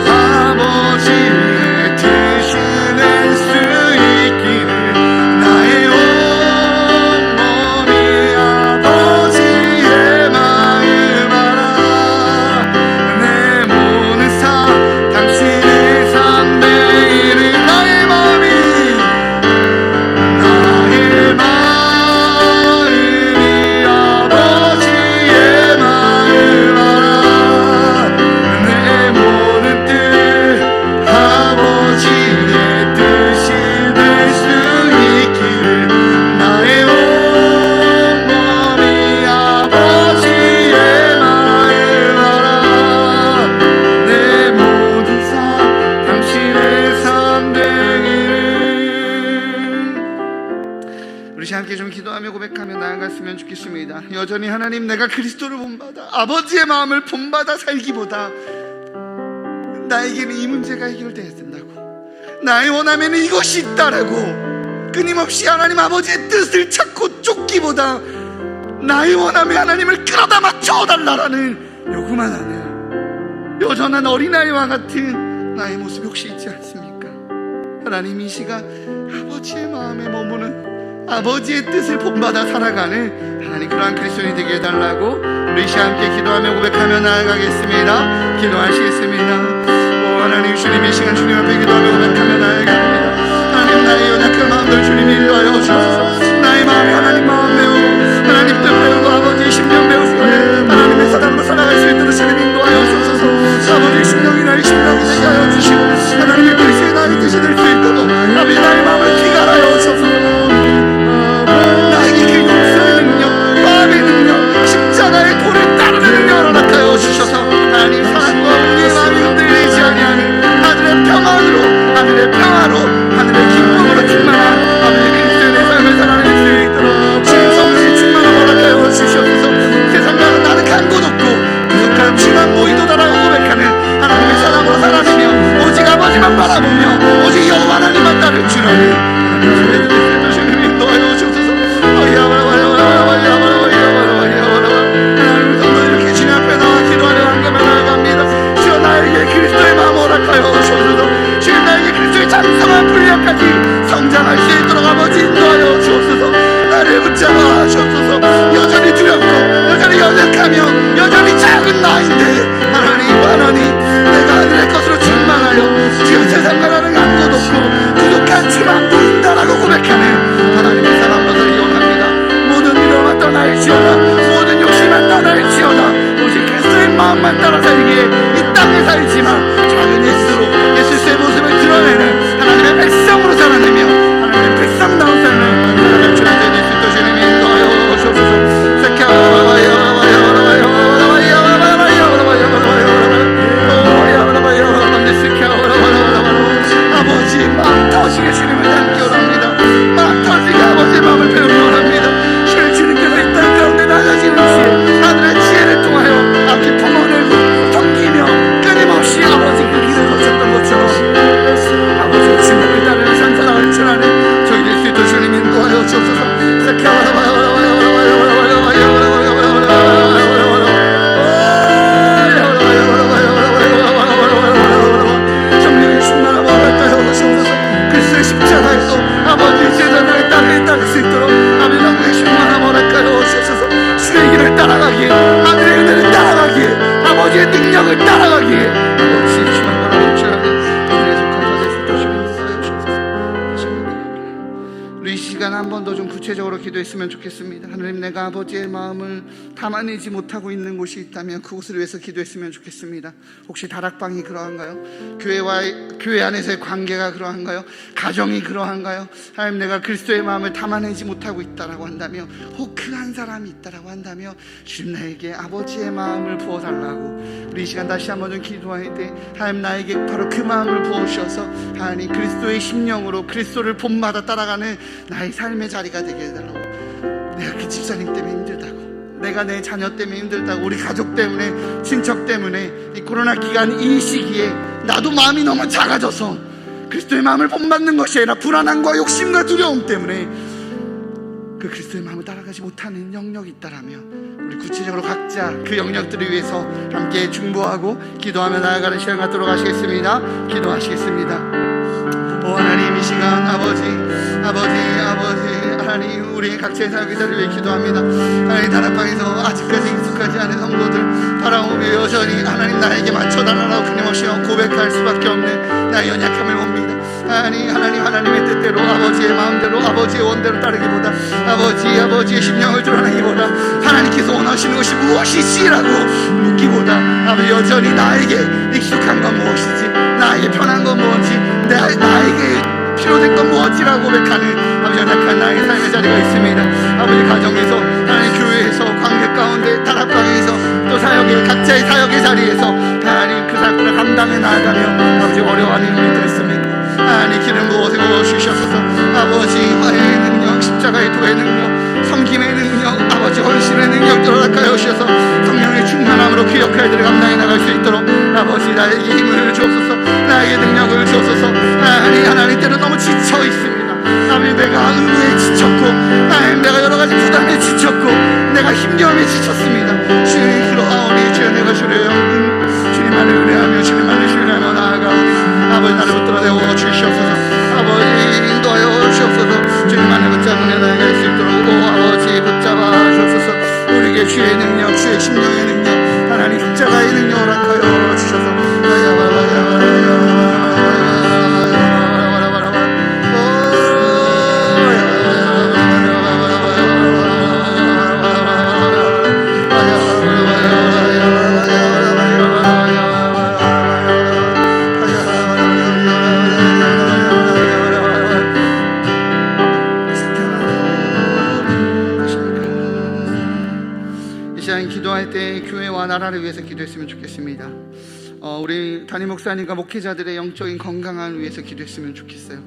아버지의 뜻이 될 수 있기를 나의 온몸이 아버지의 마음 알아. 내 모든 삶 당신의 삶 되기를 나의 마음이 아버지의 마음 알아. 내 모든 뜻 아버지의 뜻이 될 수 있기를 나의 온몸이 아버지의 마음 알아. 내 모든 삶 당신의 삶 되기를. 우리 함께 좀 기도하며 고백하며 나아갔으면 좋겠습니다. 여전히 하나님, 내가 그리스도를 본받아 아버지의 마음을 본받아 살기보다 나에게는 이 문제가 해결되어야 된다고, 나의 원함에는 이것이 있다라고 끊임없이 하나님 아버지의 뜻을 찾고 쫓기보다 나의 원함에 하나님을 끌어다 맞춰달라라는 요구만 하는 여전한 어린아이와 같은 나의 모습이 혹시 있지 않습니까? 하나님, 이 시간 아버지의 마음에 머무는 아버지의 뜻을 본받아 살아가는 하나님, 그러한 그리스도인이 되게 해달라고 우리 이 시간 함께 기도하며 고백하며 나아가겠습니다. 기도하시겠습니다. 오 하나님, 주님의 시간 주님 앞에 기도하며 고백하며 나아갑니다. 하나님, 나의 연약한 마음들 주님이 인도하여 주옵소서. 나의 평화로 하늘의 기쁨으로 충만한 아버지 그리스도의 내 삶을 살아낼 수 있도록 주님 성령의 충만함 허락하여 주시옵소서. 세상과는 나는 간 곳 없고 부족한 주만 모이도다라고 고백하는 하나님의 사랑으로 살아내며 오직 아버지만 바라보며 오직 여호와 하나님만 따를 주라니 하나님의 주님 인도하여 주옵소서. 하나님의 성도 이렇게 주님 앞에 나와 기도하려 한가만 나아갑니다. 주여 나에게 그리스도의 마음 허락하여 주옵소서. 주여 나에게 그리스도의 장성한 분량까지 성장할 수 있도록 아버지 인도하여 주옵소서. 나를 붙잡아 주옵소서. 여전히 두렵고 여전히 연약하며 여전히 작은 나인데 하나님 내가 하늘의 것으로 충만하여 주여 세상과 나는 간 곳 없고 부족한 주만 보인다라고 고백하는 하나님의 사랑으로 이용합니다. 모든 위로만 떠날지어다 모든 욕심만 떠날지어다 오직 그리스도의 마음만 따라 살기에 이 땅에 살지만 작은 예수로 예수의 모습을 드러내는 하나님의 백성으로 살아내며 하나님의 백성다운 삶을 살아갈 줄 아는 예수 또 주님이 인도하여 주옵소서. 아버지 마음 터지게 주님을 닮기 원합니다. 마음 터지게 아버지의 마음을 배우기 원합니다. 주의 주님께서 이 땅 가운데 낮아지는 지혜 하늘의 지혜를 통하여 아버지 품어내고 섬기며 끊임없이 아버지 그 길을 거쳤던 것처럼 아버지의 주님을 따르는 산사랑을 전하는 저희 예수 또 주님 인도하여 주옵소서. 그리스도의 십자가에서 아버지 제자들의 딸을 따를 수 있도록 아버지 영광의 충만함 허락하여 주옵소서. 주의 길을 따라가기에 하늘의 은혜를 따라가기에 아버지의 능력을 따라가기에 아버지 주만 바라볼 줄 아는 우리의 속한 자들 또 주님 인도하여 주옵소서. 우리 이 시간 한 번 더 좀 구체적으로 기도했으면 좋겠습니다. 하나님 내가 아버지의 마음을 담아내지 못하고 있는 곳이 있다면 그곳을 위해서 기도했으면 좋겠습니다. 혹시 다락방이 그러한가요? 교회 안에서의 관계가 그러한가요? 가정이 그러한가요? 하나님 내가 그리스도의 마음을 담아내지 못하고 있다라고 한다며 혹 그 한 사람이 있다라고 한다며 주님 나에게 아버지의 마음을 부어달라고 우리 이 시간 다시 한번 좀 기도할 때 하나님 나에게 바로 그 마음을 부어주셔서 하나님 그리스도의 심령으로 그리스도를 봄마다 따라가는 나의 삶의 자리가 되게 해달라고. 내가 그 집사님 때문에 힘들다고 내가 내 자녀 때문에 힘들다고 우리 가족 때문에 친척 때문에 이 코로나 기간 이 시기에 나도 마음이 너무 작아져서 그리스도의 마음을 본받는 것이 아니라 불안함과 욕심과 두려움 때문에 그 그리스도의 마음을 따라가지 못하는 영역이 있다라면 우리 구체적으로 각자 그 영역들을 위해서 함께 중보하고 기도하며 나아가는 시간 갖도록 하시겠습니다. 기도하시겠습니다. 오 하나님 이 시간 아버지 하나님 우리 각자의 사역자를 위해 기도합니다. 하나님 다락방에서 아직까지 익숙하지 않은 성도들 바라보며 여전히 하나님 나에게 맞춰달라고 끊임없이 고백할 수밖에 없는 나의 연약함을 봅니다. 하나님의 뜻대로 아버지의 마음대로 아버지의 원대로 따르기보다 아버지의 심령을 드러내기보다 하나님께서 원하시는 것이 무엇이지라고 묻기보다 아버지 여전히 나에게 익숙한 건 무엇이지 나에게 편한 건 무엇이지 나에게 필요된 건 무엇이라고 고백하는 아버지 연약한 나의 삶의 자리가 있습니다. 아버지 가정에서 하나님 교회에서 관계 가운데 다락방에서 또 각자의 사역의 자리에서 하나님 그 사역들을 감당해 나아가며 아버지 어려워하는 일들이 있습니다. 하나님 기름 부어 주셔서 아버지 화해의 능력 십자가의 도의 능력 섬김의 능력 아버지 헌신의 능력들 허락하여 주셔서 성령의 충만함으로 그 역할들을 감당해 나갈 수 있도록 아버지 나에게 힘을 주옵소서. 나에게 능력을 주옵소서. 하나님 때는 너무 지쳐 있습니다. 하나님 내가 의무에 지쳤고 하나님 내가 여러 가지 부담에 지쳤고 내가 힘겨움에 지쳤습니다. 주님 그러하오니 주여 내가 주님만을 은혜하며 주님만을 신뢰하며 나아가오니 아버지 나를 붙들어 세워 주시옵소서. 아버지 인도하여 주옵소서. 주님만을 붙잡는 나아갈 수 있도록 오 아버지 붙잡아 주옵소서. 우리에게 주의 능력 주의 심령의 능력 하나님 십자가의 능력 허락하여 주셔서 기도할 때 교회와 나라를 위해서 기도했으면 좋겠습니다. 우리 담임 목사님과 목회자들의 영적인 건강을 위해서 기도했으면 좋겠어요.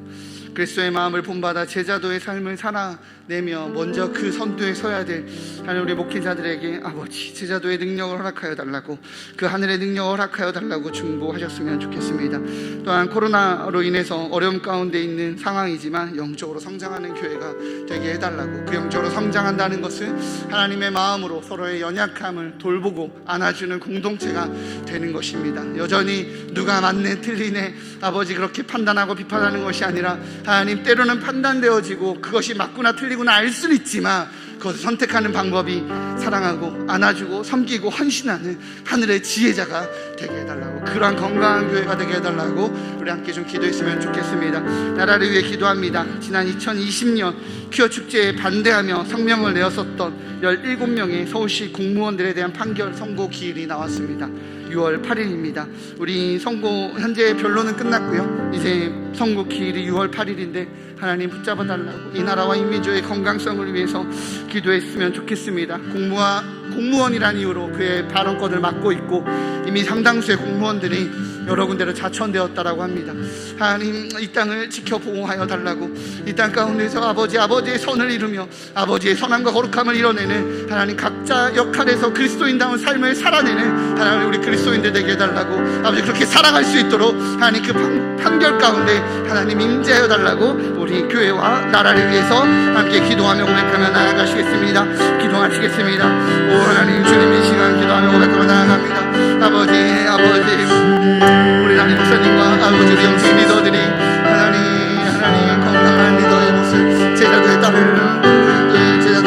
그리스도의 마음을 본받아 제자도의 삶을 살아내며 먼저 그 선두에 서야 될 하나님, 우리 목회자들에게 아버지 제자도의 능력을 허락하여 달라고, 그 하늘의 능력을 허락하여 달라고 중보하셨으면 좋겠습니다. 또한 코로나로 인해서 어려움 가운데 있는 상황이지만 영적으로 성장하는 교회가 되게 해달라고, 그 영적으로 성장한다는 것은 하나님의 마음으로 서로의 연약함을 돌보고 안아주는 공동체가 되는 것입니다. 여전히 누가 맞네 틀리네 아버지 그렇게 판단하고 비판하는 것이 아니라, 하나님 때로는 판단되어지고 그것이 맞구나 틀리구나 알 수는 있지만 그것을 선택하는 방법이 사랑하고 안아주고 섬기고 헌신하는 하늘의 지혜자가 되게 해달라고, 그러한 건강한 교회가 되게 해달라고 우리 함께 좀 기도했으면 좋겠습니다. 나라를 위해 기도합니다. 지난 2020년 퀴어 축제에 반대하며 성명을 내었었던 17명의 서울시 공무원들에 대한 판결 선고 기일이 나왔습니다. 6월 8일입니다. 우리 선고 현재 변론은 끝났고요. 이제 선고 기일이 6월 8일인데 하나님 붙잡아 달라고, 이 나라와 이 민족의 건강성을 위해서 기도했으면 좋겠습니다. 공무원이라는 이유로 그의 발언권을 막고 있고 이미 상당수의 공무원들이 여러 군데로 자천되었다라고 합니다. 하나님 이 땅을 지켜 보호하여 달라고, 이 땅 가운데서 아버지의 선을 이루며 아버지의 선함과 거룩함을 이뤄내는 하나님 각자 역할에서 그리스도인다운 삶을 살아내는 하나님 우리 그리스도인들 되게 해달라고, 아버지 그렇게 살아갈 수 있도록 하나님 그 판결 가운데 하나님 임재하여 달라고 우리 교회와 나라를 위해서 함께 기도하며 고백하며 나아가시겠습니다. 기도하시겠습니다. 오 하나님 주님 이 시간 기도하며 고백하며 나아갑니다. 아버지 우리 담임 목사님과 아버지 우리 영적 리더들이 하나님 건강한 리더의 모습, 제자도의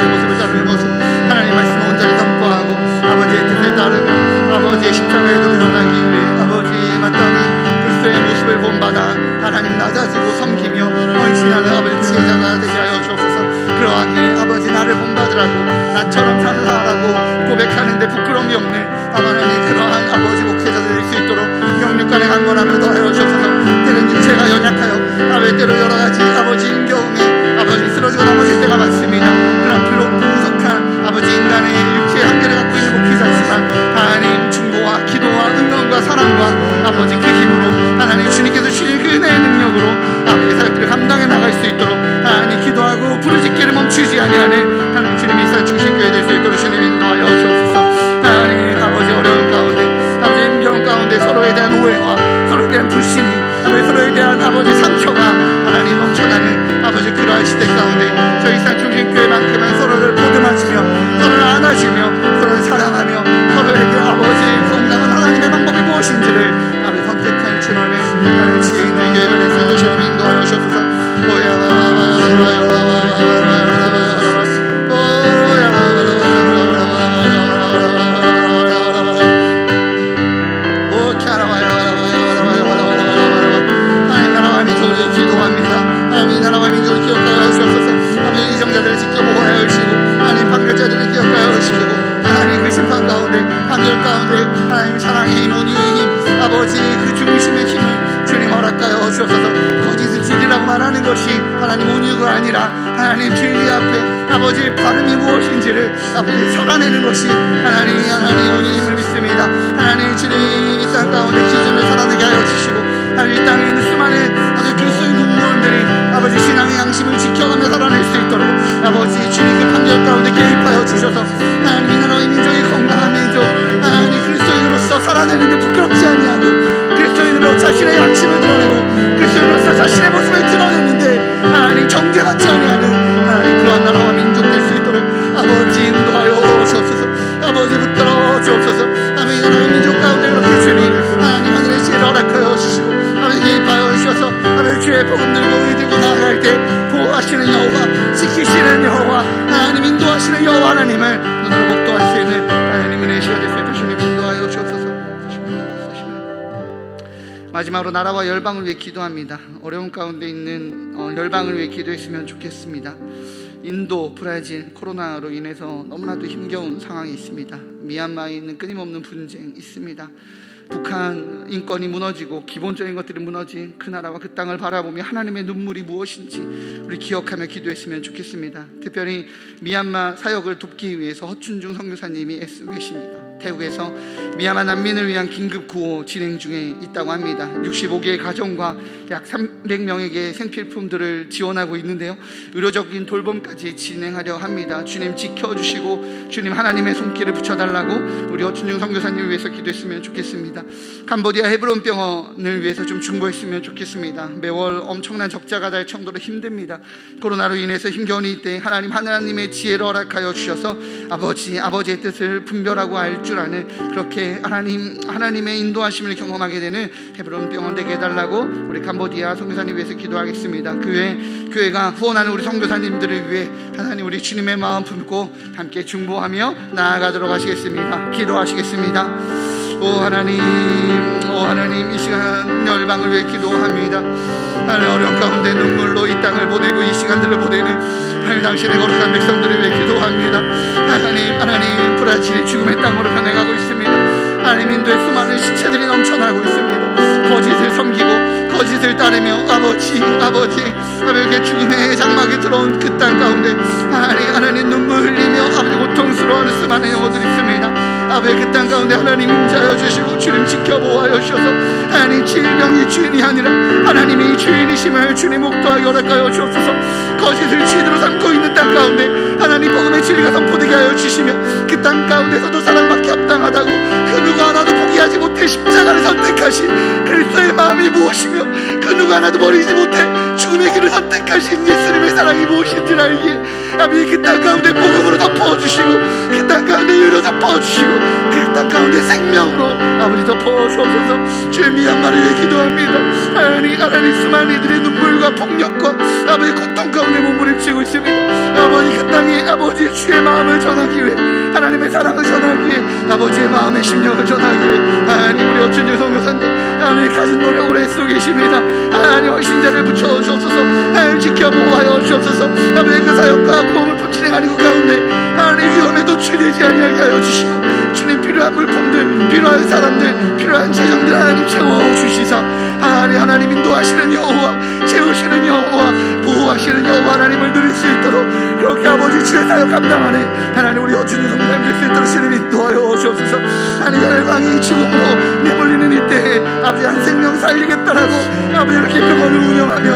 모습을 따르는 모습, 하나님 말씀을 온전히 선포하고 아버지의 뜻에 따르고 아버지의 십자가에 드러나기 위해 아버지의 마땅히 그리스도의 모습을 본받아 하나님 낮아지고 섬기며 헌신하는 아버지 지혜자가 되게 하여 주옵소서. 그러하기에 아버지 나를 본받으라고, 나처럼 살아라고 고백하는데 부끄러움이 없는 하나님 그러한 아버지 목회자들 될 수 있도록 영육간의 강건함을 더하여 주옵소서. 때는 육체가 연약하여 아버지 때로 여러가지 아버지 힘겨움에 아버지 쓰러지고 넘어질 때가 많습니다. 그런 비록 부족한 아버지 인간의 육체의 한계를 갖고 있는 목회자지만 하나님 중보와 기도와 응원과 사랑과 아버지 그 힘으로 하나님 주님께서 주신 그 은혜의 능력으로 아버지 사역들을 감당해 나갈 수 있도록 하나님 기도하고 부르짖기를 멈추지 아니하는 하나님 주님이 살 중심교회 될 수 있도록 주님 인도하여 주옵소서. 하나님 아버지 어려운 가운데 아버지 힘겨운 가운데 서로에 대한 오해와 서로에 대한 불신이 아버지 서로에 대한 아버지 상처가 하나님 넘쳐나는 아버지 그러한 시대 가운데 저희 산 중심교회만큼은 서로를 보듬어주며 서로를 안아주며 서로를 사랑하며 서로에게 아버지 건강한 하나님의 방법이 무엇인지를 아버지 선택한 주님의 하나님 지혜 있는 교회가 될 수 있도록 주님 인도하여 주옵소서. 나라와 민족을 기억하여 주옵소서. 아버지 이정자들을 지켜보호하여 주시고 하나님 판결자들을 기억하여 주시고 하나님 그 심판 가운데 판결 가운데 하나님 사랑의 힘, 온유의 힘, 아버지 그 중심의 힘을 주님 허락하여 주옵소서. 거짓을 진리라고 말하는 것이 하나님 온유가 아니라 하나님 진리 앞에 아버지 발음이 무엇인지를 아버지 살아내는 것이 하나님 온유의 힘을 믿습니다. 하나님 주님 이 땅 가운데 기준을 살아내게 하여 주시고 하나님 이 땅에 있는 수많은 아버지 그리스도인 공무원들이 아버지 신앙의 양심을 지켜가며 살아낼 수 있도록 아버지 주님 그 판결 가운데 개입하여 주셔서 하나님 이 나라의 민족이 건강한 민족, 하나님 그리스도인으로서 살아내는데 부끄럽지 아니하고 그리스도인으로 자신의 양심을 드러내고 그리스도인으로서 자신의 모습을 드러내는데 하나님 정죄받지 아니하는 하나님 그러한 나라와 민족 될 수 있도록 아버지 인도하여 주옵소서. 아버지 붙들어 주옵소서. 아버지 이 나라의 민족 가운데 그렇게 주님 하나님 하늘의 지혜를 허락하여 주시고 아버지 개입하여 주셔서 아버지 주의 복음 들고 의들고 나아갈 때 보호하시는 여호와, 지키시는 여호와, 하나님 인도하시는 여호와 하나님을 눈으로 목도할 수 있는 하나님 은혜의 시간 될 수 있도록 주님 인도하여 주옵소서. 마지막으로 나라와 열방을 위해 기도합니다. 어려운 가운데 있는 열방을 위해 기도했으면 좋겠습니다. 인도, 브라질 코로나로 인해서 너무나도 힘겨운 상황이 있습니다. 미얀마에 있는 끊임없는 분쟁이 있습니다. 북한 인권이 무너지고 기본적인 것들이 무너진 그 나라와 그 땅을 바라보며 하나님의 눈물이 무엇인지 우리 기억하며 기도했으면 좋겠습니다. 특별히 미얀마 사역을 돕기 위해서 허춘중 선교사님이 애쓰고 계십니다. 태국에서 미얀마 난민을 위한 긴급 구호 진행 중에 있다고 합니다. 65개의 가정과 약 300명에게 생필품들을 지원하고 있는데요, 의료적인 돌봄까지 진행하려 합니다. 주님 지켜주시고 주님 하나님의 손길을 붙여달라고 우리 어춘중 선교사님을 위해서 기도했으면 좋겠습니다. 캄보디아 헤브론 병원을 위해서 좀 중보했으면 좋겠습니다. 매월 엄청난 적자가 날 정도로 힘듭니다. 코로나로 인해서 힘겨운 이때 하나님의 지혜를 허락하여 주셔서 아버지의 뜻을 분별하고 알 줄 아는, 그렇게 하나님의 인도하심을 경험하게 되는 헤브론 병원 되게 해달라고 우리 캄보디아 선교사님 위해서 기도하겠습니다. 교회가 후원하는 우리 선교사님들을 위해 하나님 우리 주님의 마음 품고 함께 중보하며 나아가도록 하시겠습니다. 기도하시겠습니다. 오 하나님, 이 시간 열방을 위해 기도합니다. 하나님, 어려운 가운데 눈물로 이 땅을 보내고 이 시간들을 보내는 하나님 당신의 거룩한 백성들을 위해 기도합니다. 하나님 브라질이 죽음의 땅으로 변해가고 있습니다. 하나님, 인도에 수많은 시체들이 넘쳐나고 있습니다. 거짓을 섬기고 거짓을 따르며 아버지 이렇게 죽음의 장막에 들어온 그 땅 가운데 하나님 눈물 흘리며 아버지 고통스러워하는 수많은 영혼들이 있습니다. 아버지 그 땅 가운데 하나님 임자여 주시고 주님 지켜보아여 주셔서 하나님 질병이 주인이 아니라 하나님이 주인이심을 주님 목도하게 허락하여 주옵소서. 거짓을 진으로 삼고 있는 땅 가운데 하나님 복음의 진리가 선포되게 하여 주시며 그 땅 가운데서도 사랑받기 합당하다고 그 누구 하나도 포기하지 못해 십자가를 선택하신 그리스도의 마음이 무엇이며 그 누구 하나도 버리지 못해 죽음의 길을 선택하신 예수님의 사랑이 무엇인지 알기에 아버지 그 땅 가운데 복음으로 덮어주시고 그 땅 가운데 의로 덮어주시고 그 땅 가운데 생명으로 아버지 덮어주옵소서. 주의 미얀마를 위해 기도합니다. 하나님 수많은 이들의 눈물과 폭력과 아버지 고통 가운데 몸부림치고 있습니다. 아버지 그 땅에 아버지 주의 마음을 전하기 위해 하나님의 사랑을 전하기 위해 아버지의 마음의 심령을 전하기 위해 하나님 우리 어춘중 선교사님 하나님 가진 노력을 애쓰고 계십니다. 하나님 헌신자를 붙여주옵소서. 하나님 지켜보아여 주옵소서. 아버지 그 사역과 공을 진행하는 그 가운데 하나님 위험에 노출되지 아니하게 하여 주시고 주님 필요한 물품들, 필요한 사람들, 필요한 재정들 하나님 채워주시사 하나님 인도하시는 여호와, 채우시는 여호와, 보호하시는 여호와 하나님을 누릴 수 있도록 그렇게 아버지 주의 사역 감당하는 하나님 우리 어춘중 선교사님 될 수 있도록 주님 인도하여 주옵소서. 하나님 열방이 죽음으로 내몰리는 이때에 아버지 한 생명 살리겠다라고 아버지 이렇게 병원을 운영하며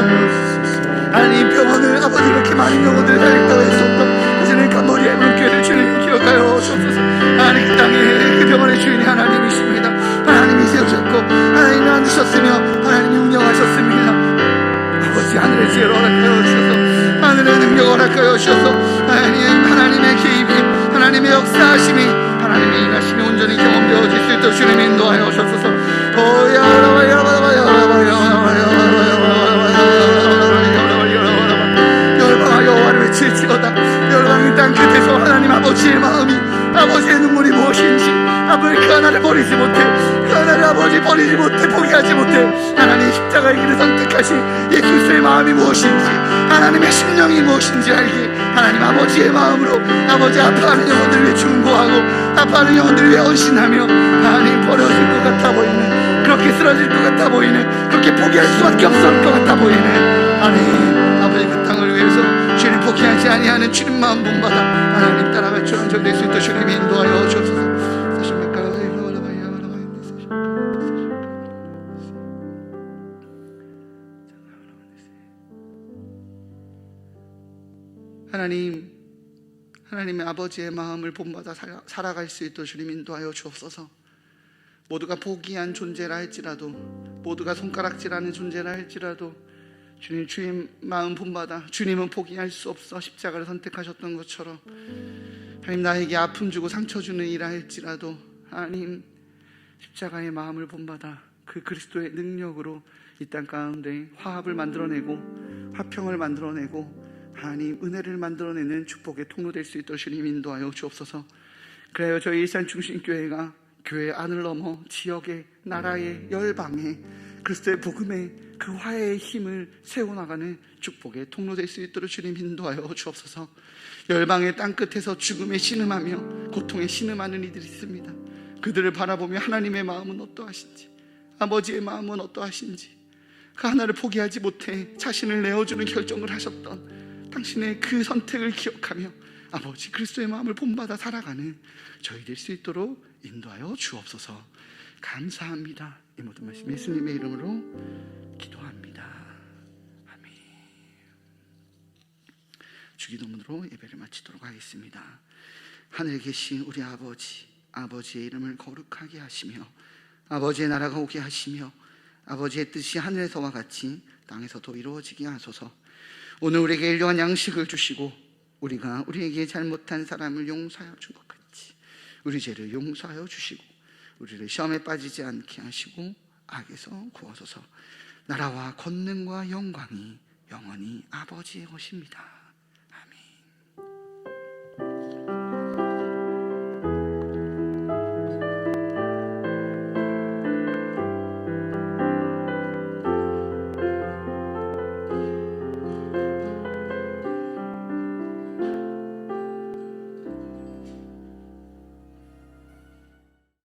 하나님 병원을 아버지 이렇게 많은 영혼들을 살리겠다고 했었던 하시는 캄보디아 헤브론 교회를 주님 기억하여 주옵소서. 하나님 그 땅에 그 병원의 주인이 하나님이십니다. 하나님이 세우셨고 하나님이 만드셨으며 하나님이 운영하셨습니다. 아버지 하늘의 지혜를 허락하여 주셔서 하늘의 능력을 허락하여 주셔서 하나님의 개입이 하나님의 역사하심이 하나님의 일하심이 온전히 경험되어질 수 있도록 주님 인도하여 주옵소서. 열방아 여호와를 외칠지어다. 열방의 땅 끝에서 하나님 아버지의 마음이 아버지의 눈물이 무엇인지 아버지 그 하나를 버리지 못해 그 하나를 아버지 버리지 못해 포기하지 못해 하나님 십자가의 길을 선택하신 예수의 마음이 무엇인지 하나님의 심령이 무엇인지 알기 하나님 아버지의 마음으로 아버지 아파하는 영혼들 위해 중보하고 아파하는 영혼들 위해 헌신하며 하나님 버려질 것 같아 보이는 그렇게 쓰러질 것 같아 보이는 그렇게 포기할 수밖에 없을 것 같아 보이는 하나님 아버지 그 땅을 위해서 주님 포기하지 아니하는 주님 마음 본받아 하나님 따라갈 줄 안정될 수 있도록 주님이 인도하여 주옵소서. 하나님의 아버지의 마음을 본받아 살아갈 수 있도록 주님 인도하여 주옵소서. 모두가 포기한 존재라 할지라도 모두가 손가락질하는 존재라 할지라도 주님 주의 마음 본받아 주님은 포기할 수 없어 십자가를 선택하셨던 것처럼 하나님 나에게 아픔 주고 상처 주는 일이라 할지라도 하나님 십자가의 마음을 본받아 그 그리스도의 능력으로 이 땅 가운데 화합을 만들어내고 화평을 만들어내고 하나님 은혜를 만들어내는 축복의 통로 될 수 있도록 주님 인도하여 주옵소서. 그래요 저희 일산중심교회가 교회 안을 넘어 지역의 나라의 열방에 그리스도의 복음의 그 화해의 힘을 세워나가는 축복의 통로 될 수 있도록 주님 인도하여 주옵소서. 열방의 땅끝에서 죽음에 신음하며 고통에 신음하는 이들이 있습니다. 그들을 바라보며 하나님의 마음은 어떠하신지 아버지의 마음은 어떠하신지 그 하나를 포기하지 못해 자신을 내어주는 결정을 하셨던 당신의 그 선택을 기억하며 아버지 그리스도의 마음을 본받아 살아가는 저희 될 수 있도록 인도하여 주옵소서. 감사합니다. 이 모든 말씀 예수님의 이름으로 기도합니다. 아멘. 주기도문으로 예배를 마치도록 하겠습니다. 하늘에 계신 우리 아버지의 이름을 거룩하게 하시며 아버지의 나라가 오게 하시며 아버지의 뜻이 하늘에서와 같이 땅에서도 이루어지게 하소서. 오늘 우리에게 일용할 양식을 주시고 우리가 우리에게 잘못한 사람을 용서하여 준 것 같이 우리 죄를 용서하여 주시고 우리를 시험에 빠지지 않게 하시고 악에서 구하소서. 나라와 권능과 영광이 영원히 아버지의 것입니다.